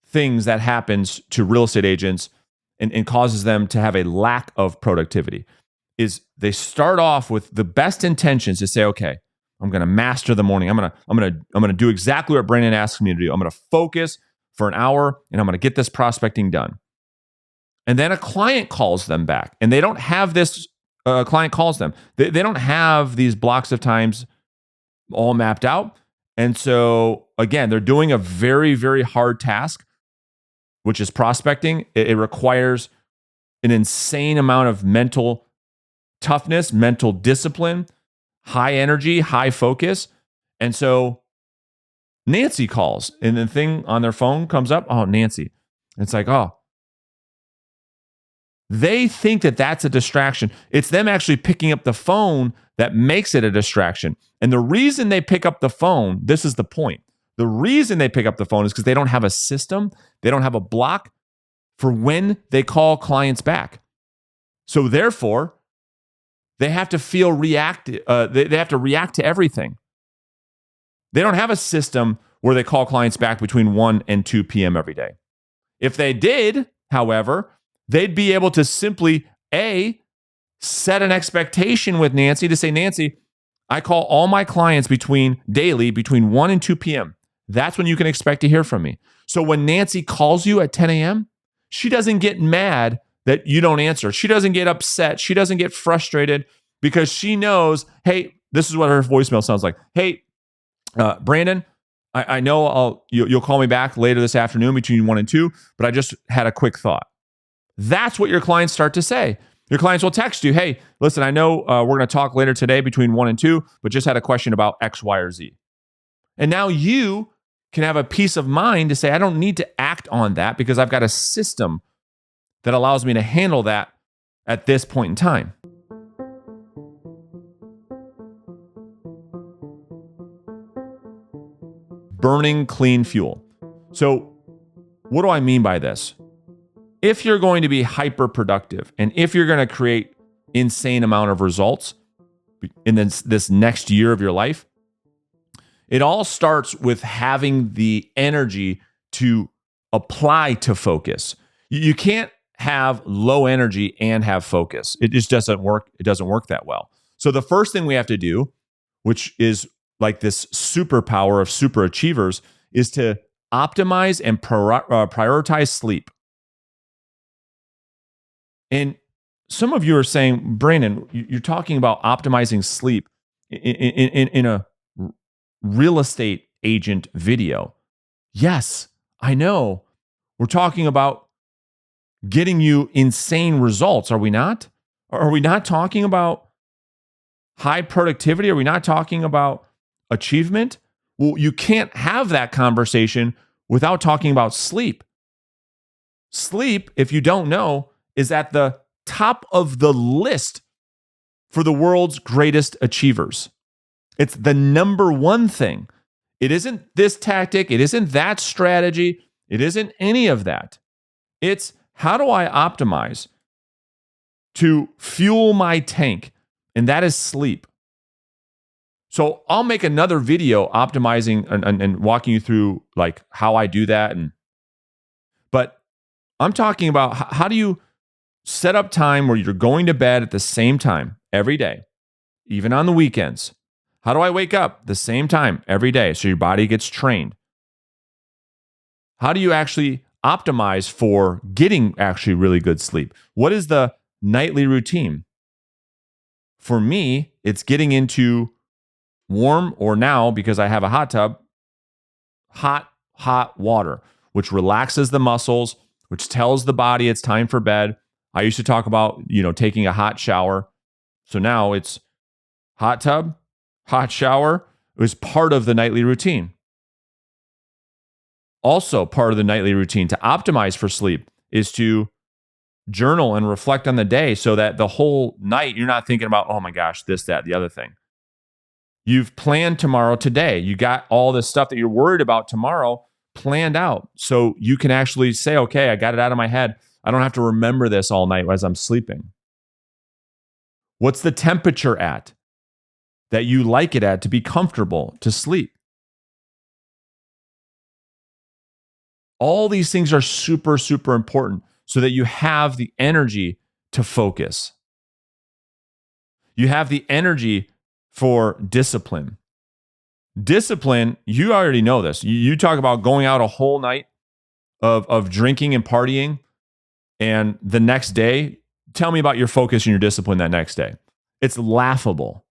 things that happens to real estate agents and causes them to have a lack of productivity is they start off with the best intentions to say, okay, I'm going to master the morning. I'm going to do exactly what Brandon asked me to do. I'm going to focus for an hour and I'm going to get this prospecting done. And then a client calls them back and they don't have this, client calls them. They don't have these blocks of times all mapped out. And so again, they're doing a very, very hard task, which is prospecting. It requires an insane amount of mental toughness, mental discipline, high energy, high focus. And so Nancy calls and the thing on their phone comes up. Oh, Nancy. It's like, oh, they think that that's a distraction. It's them actually picking up the phone that makes it a distraction. And the reason they pick up the phone, this is the point. The reason they pick up the phone is because they don't have a system. They don't have a block for when they call clients back. So therefore, they have to feel reactive. They have to react to everything. They don't have a system where they call clients back between 1 and 2 p.m. every day. If they did, however, they'd be able to simply, set an expectation with Nancy to say, Nancy, I call all my clients daily between 1 and 2 p.m. That's when you can expect to hear from me. So when Nancy calls you at 10 a.m., she doesn't get mad that you don't answer. She doesn't get upset. She doesn't get frustrated because she knows, hey, this is what her voicemail sounds like. Hey, Brandon, I know you'll call me back later this afternoon between 1 and 2, but I just had a quick thought. That's what your clients start to say. Your clients will text you, hey, listen, I know we're going to talk later today between 1 and 2, but just had a question about X, Y, or Z. And now you can have a peace of mind to say, I don't need to act on that because I've got a system that allows me to handle that at this point in time. Burning clean fuel. So what do I mean by this? If you're going to be hyper productive and if you're going to create insane amount of results in this next year of your life, it all starts with having the energy to apply to focus. You can't have low energy and have focus. It just doesn't work. It doesn't work that well. So the first thing we have to do, which is like this superpower of super achievers, is to optimize and prioritize sleep. And some of you are saying, Brandon, you're talking about optimizing sleep in a real estate agent video. Yes, I know. We're talking about getting you insane results, are we not? Are we not talking about high productivity? Are we not talking about achievement? Well, you can't have that conversation without talking about sleep. Sleep, if you don't know, is at the top of the list for the world's greatest achievers. It's the number one thing. It isn't this tactic. It isn't that strategy. It isn't any of that. It's how do I optimize to fuel my tank? And that is sleep. So I'll make another video optimizing and walking you through like how I do that. But I'm talking about how do you set up time where you're going to bed at the same time every day, even on the weekends. How do I wake up the same time every day so your body gets trained? How do you actually optimize for getting actually really good sleep? What is the nightly routine? For me, it's getting into warm, or now because I have a hot tub, hot water, which relaxes the muscles, which tells the body it's time for bed. I used to talk about, taking a hot shower. So now it's hot tub, hot shower. It was part of the nightly routine. Also, part of the nightly routine to optimize for sleep is to journal and reflect on the day so that the whole night you're not thinking about, oh my gosh, this, that, the other thing. You've planned tomorrow today. You got all this stuff that you're worried about tomorrow planned out. So you can actually say, okay, I got it out of my head. I don't have to remember this all night as I'm sleeping. What's the temperature at that you like it at to be comfortable to sleep? All these things are super, super important so that you have the energy to focus. You have the energy for discipline. Discipline, you already know this. You talk about going out a whole night of drinking and partying, and the next day, tell me about your focus and your discipline that next day. It's laughable.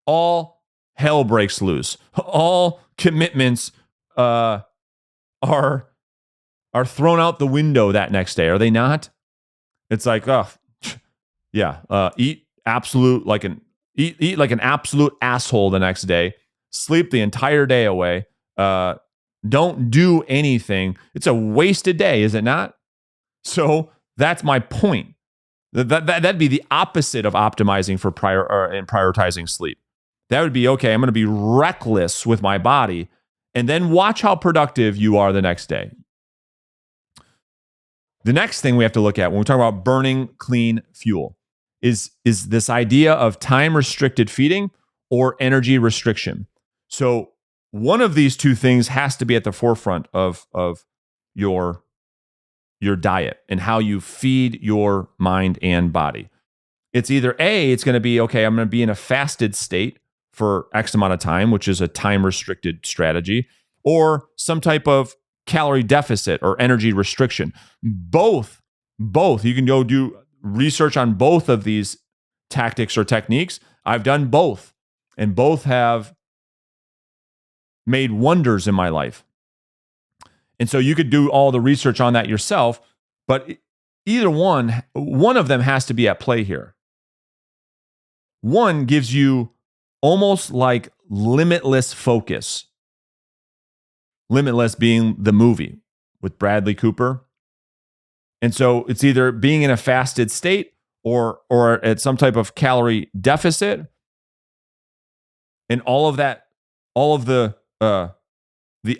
All hell breaks loose. All commitments are thrown out the window that next day, are they not? It's like, oh, yeah, eat like an absolute asshole the next day. Sleep the entire day away. Don't do anything. It's a wasted day, is it not? So that's my point. That'd be the opposite of optimizing for and prioritizing sleep. That would be, okay, I'm going to be reckless with my body, and then watch how productive you are the next day. The next thing we have to look at when we talk about burning clean fuel is this idea of time restricted feeding or energy restriction. So one of these two things has to be at the forefront of your diet and how you feed your mind and body. It's either it's going to be, okay, I'm going to be in a fasted state for X amount of time, which is a time restricted strategy, or some type of calorie deficit or energy restriction. Both, you can go do research on both of these tactics or techniques. I've done both, and both have made wonders in my life. And so you could do all the research on that yourself, but either one of them has to be at play here. One gives you almost like limitless focus. Limitless being the movie with Bradley Cooper. And so it's either being in a fasted state or at some type of calorie deficit. And all of the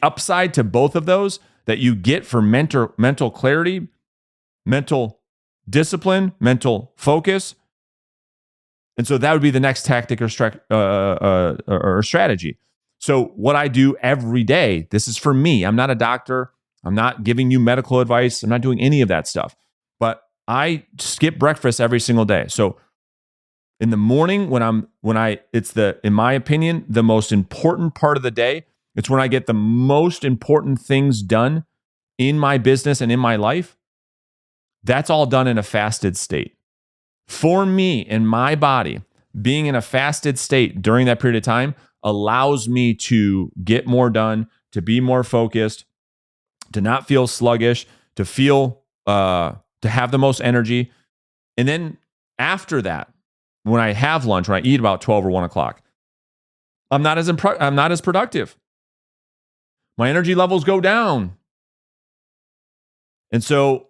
upside to both of those that you get for mental clarity, mental discipline, mental focus. And so that would be the next tactic or strategy. So what I do every day, this is for me. I'm not a doctor. I'm not giving you medical advice. I'm not doing any of that stuff. But I skip breakfast every single day. So in the morning, in my opinion, the most important part of the day. It's when I get the most important things done in my business and in my life. That's all done in a fasted state. For me and my body, being in a fasted state during that period of time allows me to get more done, to be more focused, to not feel sluggish, to have the most energy. And then after that, when I have lunch, when I eat about 12 or 1 o'clock, I'm not as productive. My energy levels go down. And so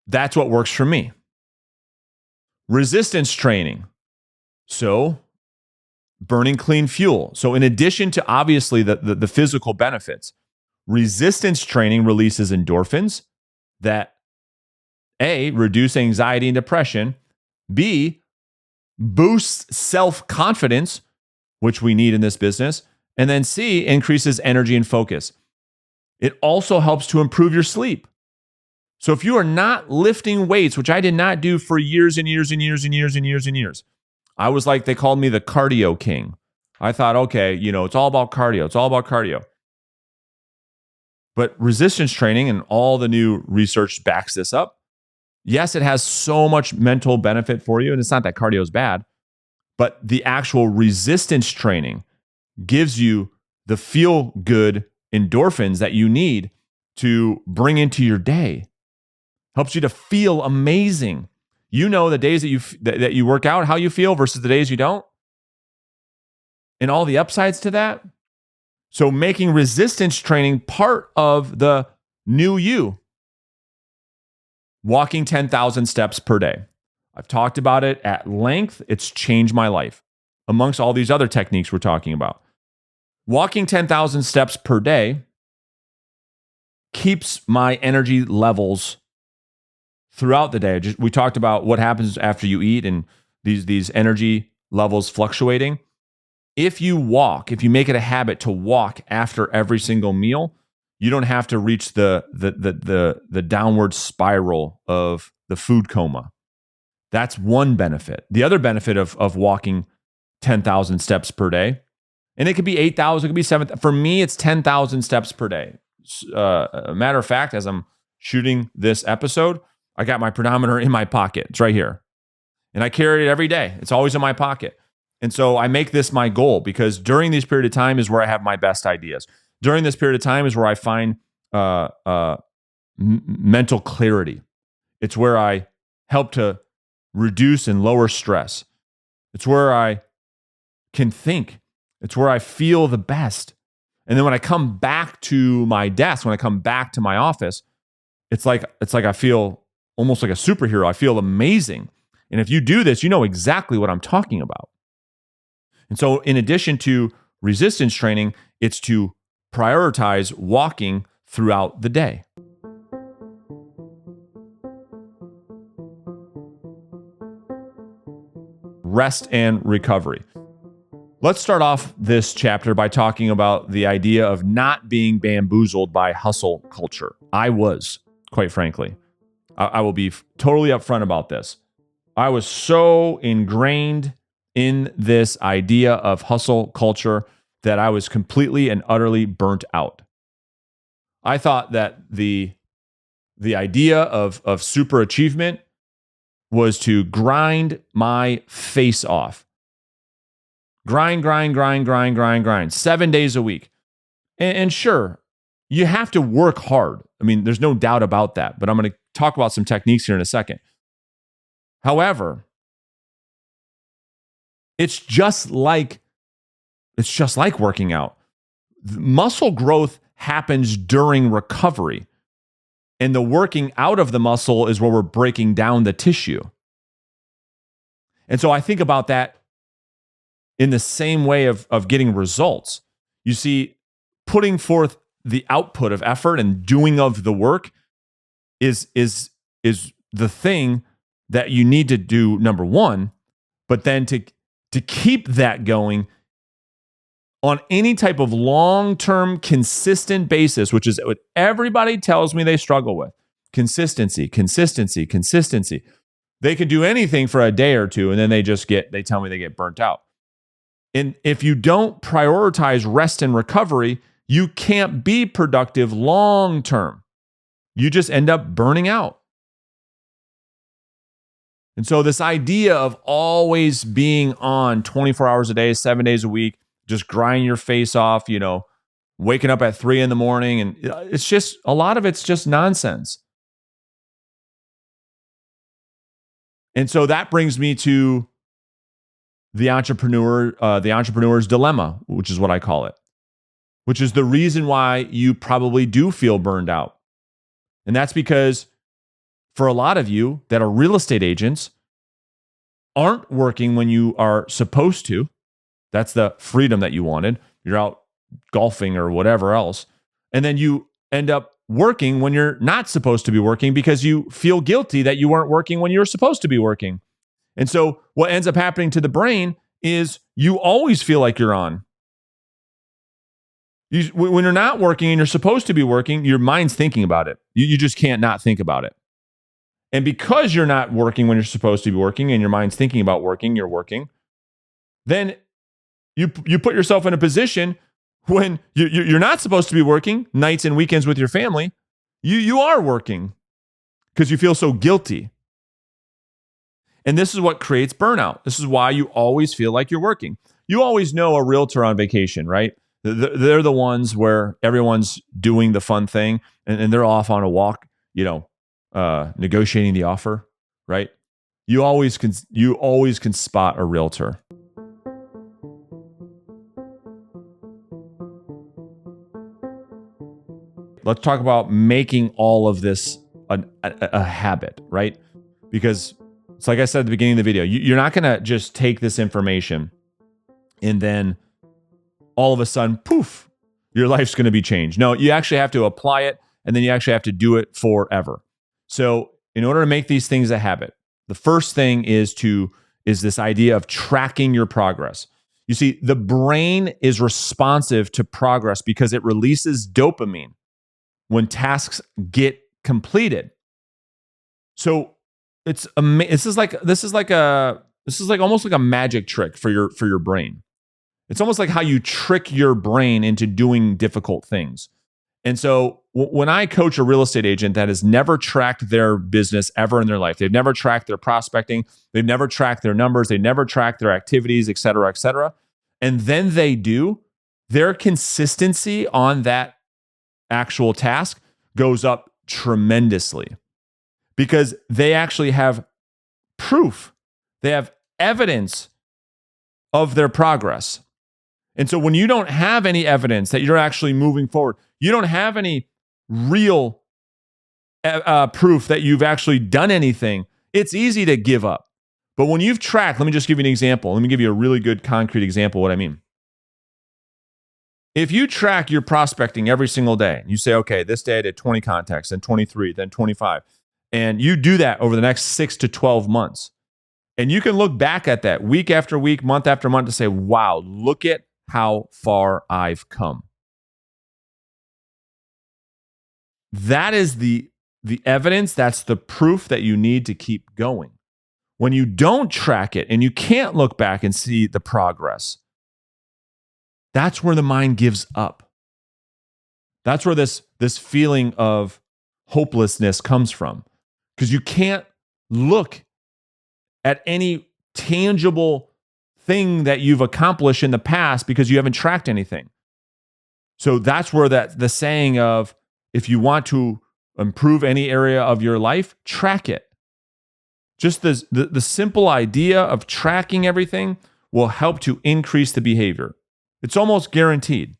that's what works for me. Resistance training. So burning clean fuel. So in addition to obviously the physical benefits, resistance training releases endorphins that A, reduce anxiety and depression, B, boosts self-confidence, which we need in this business, and then C, increases energy and focus. It also helps to improve your sleep. So if you are not lifting weights, which I did not do for years and years and years and years and years and years, I was like, they called me the cardio king. I thought, okay, it's all about cardio. It's all about cardio. But resistance training and all the new research backs this up. Yes, it has so much mental benefit for you, and it's not that cardio is bad, but the actual resistance training gives you the feel-good endorphins that you need to bring into your day. Helps you to feel amazing. The days that you work out, how you feel versus the days you don't. And all the upsides to that. So making resistance training part of the new you. Walking 10,000 steps per day. I've talked about it at length. It's changed my life. Amongst all these other techniques we're talking about. Walking 10,000 steps per day keeps my energy levels throughout the day. We talked about what happens after you eat and these energy levels fluctuating. If you make it a habit to walk after every single meal, You don't have to reach the downward spiral of the food coma. That's one benefit. The other benefit of walking 10,000 steps per day, and it could be 8,000, it could be 7,000. For me, it's 10,000 steps per day. A matter of fact, as I'm shooting this episode, I got my pedometer in my pocket. It's right here. And I carry it every day. It's always in my pocket. And so I make this my goal because during this period of time is where I have my best ideas. During this period of time is where I find mental clarity. It's where I help to reduce and lower stress. It's where I can think. It's where I feel the best. And then when I come back to my desk, when I come back to my office, it's like I feel almost like a superhero. I feel amazing. And if you do this, you know exactly what I'm talking about. And so in addition to resistance training, it's to prioritize walking throughout the day. Rest and recovery. Let's start off this chapter by talking about the idea of not being bamboozled by hustle culture. I was, quite frankly. I will be totally upfront about this. I was so ingrained in this idea of hustle culture that I was completely and utterly burnt out. I thought that the idea of super achievement was to grind my face off. Grind, 7 days a week. And sure, you have to work hard. I mean, there's no doubt about that, but I'm going to talk about some techniques here in a second. However, it's just like working out. Muscle growth happens during recovery, and the working out of the muscle is where we're breaking down the tissue. And so I think about that in the same way of getting results. You see, putting forth the output of effort and doing of the work is the thing that you need to do, number one, but then to keep that going on any type of long-term consistent basis, which is what everybody tells me they struggle with. Consistency. They can do anything for a day or two, and then they tell me they get burnt out. And if you don't prioritize rest and recovery, you can't be productive long-term. You just end up burning out. And so this idea of always being on 24 hours a day, 7 days a week, just grinding your face off, waking up at 3 a.m, and it's just, a lot of it's just nonsense. And so that brings me to the entrepreneur's dilemma, which is what I call it, which is the reason why you probably do feel burned out. And that's because for a lot of you that are real estate agents, aren't working when you are supposed to. That's the freedom that you wanted. You're out golfing or whatever else. And then you end up working when you're not supposed to be working because you feel guilty that you weren't working when you were supposed to be working. And so what ends up happening to the brain is you always feel like you're on. When you're not working and you're supposed to be working, your mind's thinking about it. You just can't not think about it. And because you're not working when you're supposed to be working and your mind's thinking about working, you're working, then you put yourself in a position when you're not supposed to be working, nights and weekends with your family, you are working because you feel so guilty. And this is what creates burnout. This is why you always feel like you're working. You always know a realtor on vacation, right? They're the ones where everyone's doing the fun thing and they're off on a walk, negotiating the offer, right? You always can spot a realtor. Let's talk about making all of this a habit, right? Because it's like I said at the beginning of the video, you're not going to just take this information and then all of a sudden, poof, your life's going to be changed. No, you actually have to apply it, and then you actually have to do it forever. So in order to make these things a habit, the first thing is this idea of tracking your progress. You see, the brain is responsive to progress because it releases dopamine. when tasks get completed. So this is like almost like a magic trick for your brain. It's almost like how you trick your brain into doing difficult things. And so when I coach a real estate agent that has never tracked their business ever in their life, they've never tracked their prospecting, they've never tracked their numbers, they never tracked their activities, et cetera, and then they do, their consistency on that actual task goes up tremendously because they actually have proof, they have evidence of their progress. And so when you don't have any evidence that you're actually moving forward, you don't have any real proof that you've actually done anything, it's easy to give up. But when you've tracked, let me just give you an example. Let me give you a really good concrete example of what I mean. If you track your prospecting every single day, you say, okay, this day I did 20 contacts, then 23, then 25, and you do that over the next 6 to 12 months, and you can look back at that week after week, month after month to say, wow, look at how far I've come. That is the evidence, that's the proof that you need to keep going. When you don't track it and you can't look back and see the progress, that's where the mind gives up. That's where this feeling of hopelessness comes from, because you can't look at any tangible thing that you've accomplished in the past because you haven't tracked anything. So that's where the saying of, if you want to improve any area of your life, track it. Just the simple idea of tracking everything will help to increase the behavior. It's almost guaranteed.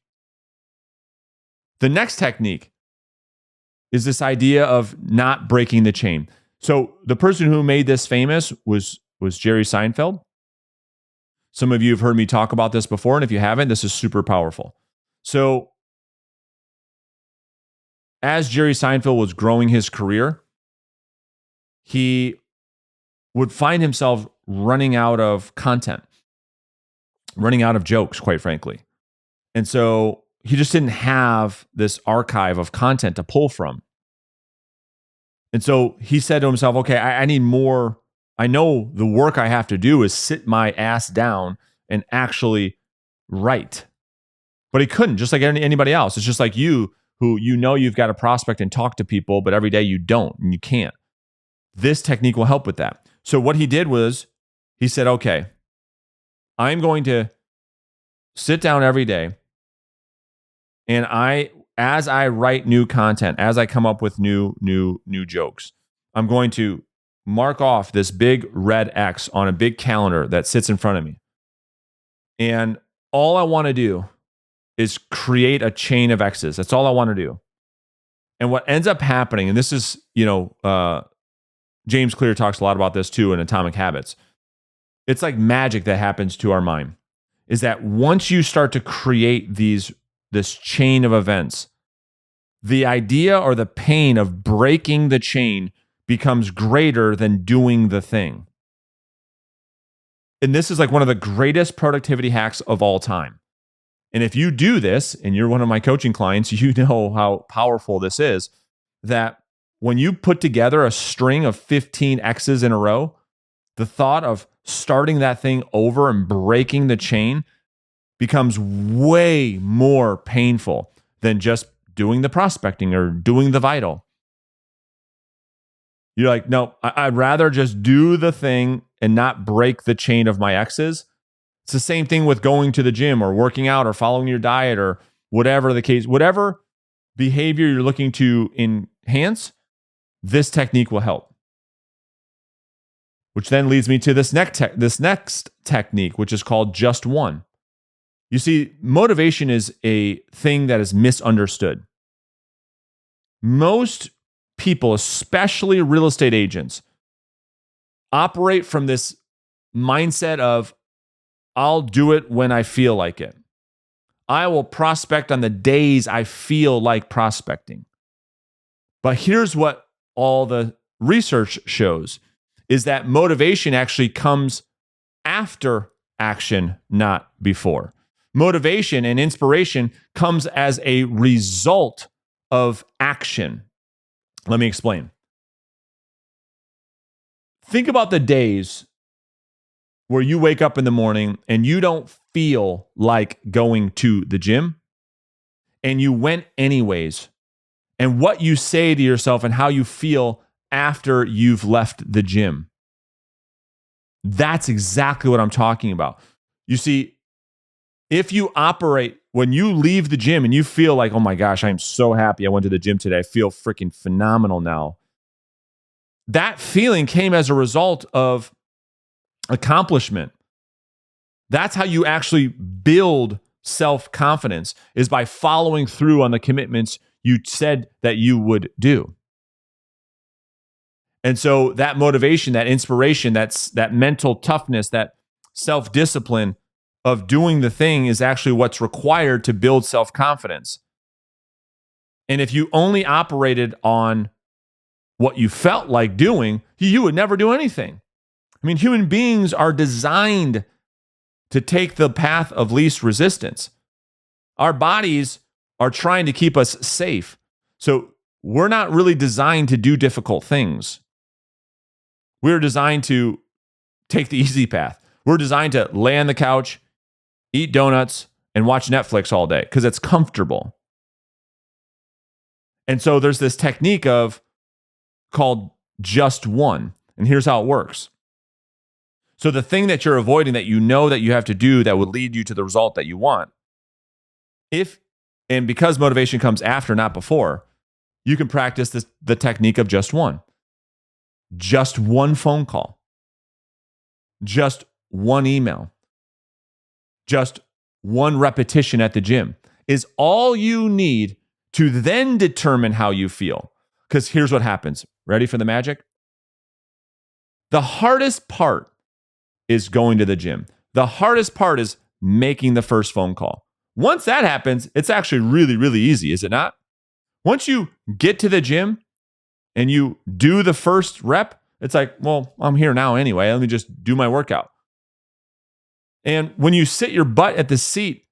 The next technique is this idea of not breaking the chain. So the person who made this famous was Jerry Seinfeld. Some of you have heard me talk about this before, and if you haven't, this is super powerful. So as Jerry Seinfeld was growing his career, he would find himself running out of content, running out of jokes, quite frankly. And so he just didn't have this archive of content to pull from. And so he said to himself, okay, I need more. I know the work I have to do is sit my ass down and actually write. But he couldn't, just like anybody else. It's just like you, who you've got to prospect and talk to people, but every day you don't and you can't. This technique will help with that. So what he did was he said, okay, I'm going to sit down every day, and as I write new content, as I come up with new jokes, I'm going to mark off this big red X on a big calendar that sits in front of me. And all I want to do is create a chain of X's. That's all I want to do. And what ends up happening, and this is, James Clear talks a lot about this too in Atomic Habits. It's like magic that happens to our mind, is that once you start to create this chain of events, the idea or the pain of breaking the chain becomes greater than doing the thing. And this is like one of the greatest productivity hacks of all time. And if you do this, and you're one of my coaching clients, you know how powerful this is, that when you put together a string of 15 X's in a row, the thought of starting that thing over and breaking the chain becomes way more painful than just doing the prospecting or doing the vital. You're like, no, I'd rather just do the thing and not break the chain of my X's. It's the same thing with going to the gym or working out or following your diet or whatever the case, whatever behavior you're looking to enhance, this technique will help. Which then leads me to this next technique, which is called just one. You see, motivation is a thing that is misunderstood. Most people, especially real estate agents, operate from this mindset of, I'll do it when I feel like it. I will prospect on the days I feel like prospecting. But here's what all the research shows, is that motivation actually comes after action, not before. Motivation and inspiration comes as a result of action. Let me explain. Think about the days where you wake up in the morning and you don't feel like going to the gym and you went anyways, and what you say to yourself and how you feel after you've left the gym. That's exactly what I'm talking about. You see, if you operate when you leave the gym and you feel like, oh my gosh, I'm so happy I went to the gym today. I feel freaking phenomenal now. That feeling came as a result of accomplishment. That's how you actually build self-confidence, is by following through on the commitments you said that you would do. And so that motivation, that inspiration, that mental toughness, that self-discipline of doing the thing is actually what's required to build self-confidence. And if you only operated on what you felt like doing, you would never do anything. I mean, human beings are designed to take the path of least resistance. Our bodies are trying to keep us safe. So we're not really designed to do difficult things. We're designed to take the easy path. We're designed to lay on the couch, eat donuts, and watch Netflix all day because it's comfortable. And so there's this technique called just one. And here's how it works. So the thing that you're avoiding that you know that you have to do that would lead you to the result that you want, and because motivation comes after, not before, you can practice the technique of just one. Just one phone call. Just one email. Just one repetition at the gym is all you need to then determine how you feel. Because here's what happens. Ready for the magic? The hardest part is going to the gym. The hardest part is making the first phone call. Once that happens, it's actually really, really easy, is it not? Once you get to the gym and you do the first rep, it's like, well, I'm here now anyway. Let me just do my workout. And when you sit your butt at the seat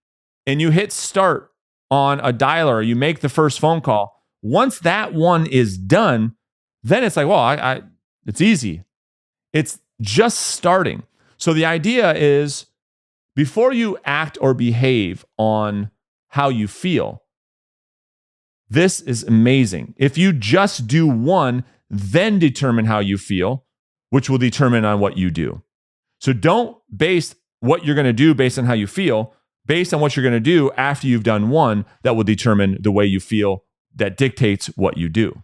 and you hit start on a dialer, or you make the first phone call, once that one is done, then it's like, well, it's easy. It's just starting. So the idea is, before you act or behave on how you feel, this is amazing. If you just do one, then determine how you feel, which will determine on what you do. So don't base what you're going to do based on how you feel, based on what you're going to do after you've done one that will determine the way you feel that dictates what you do.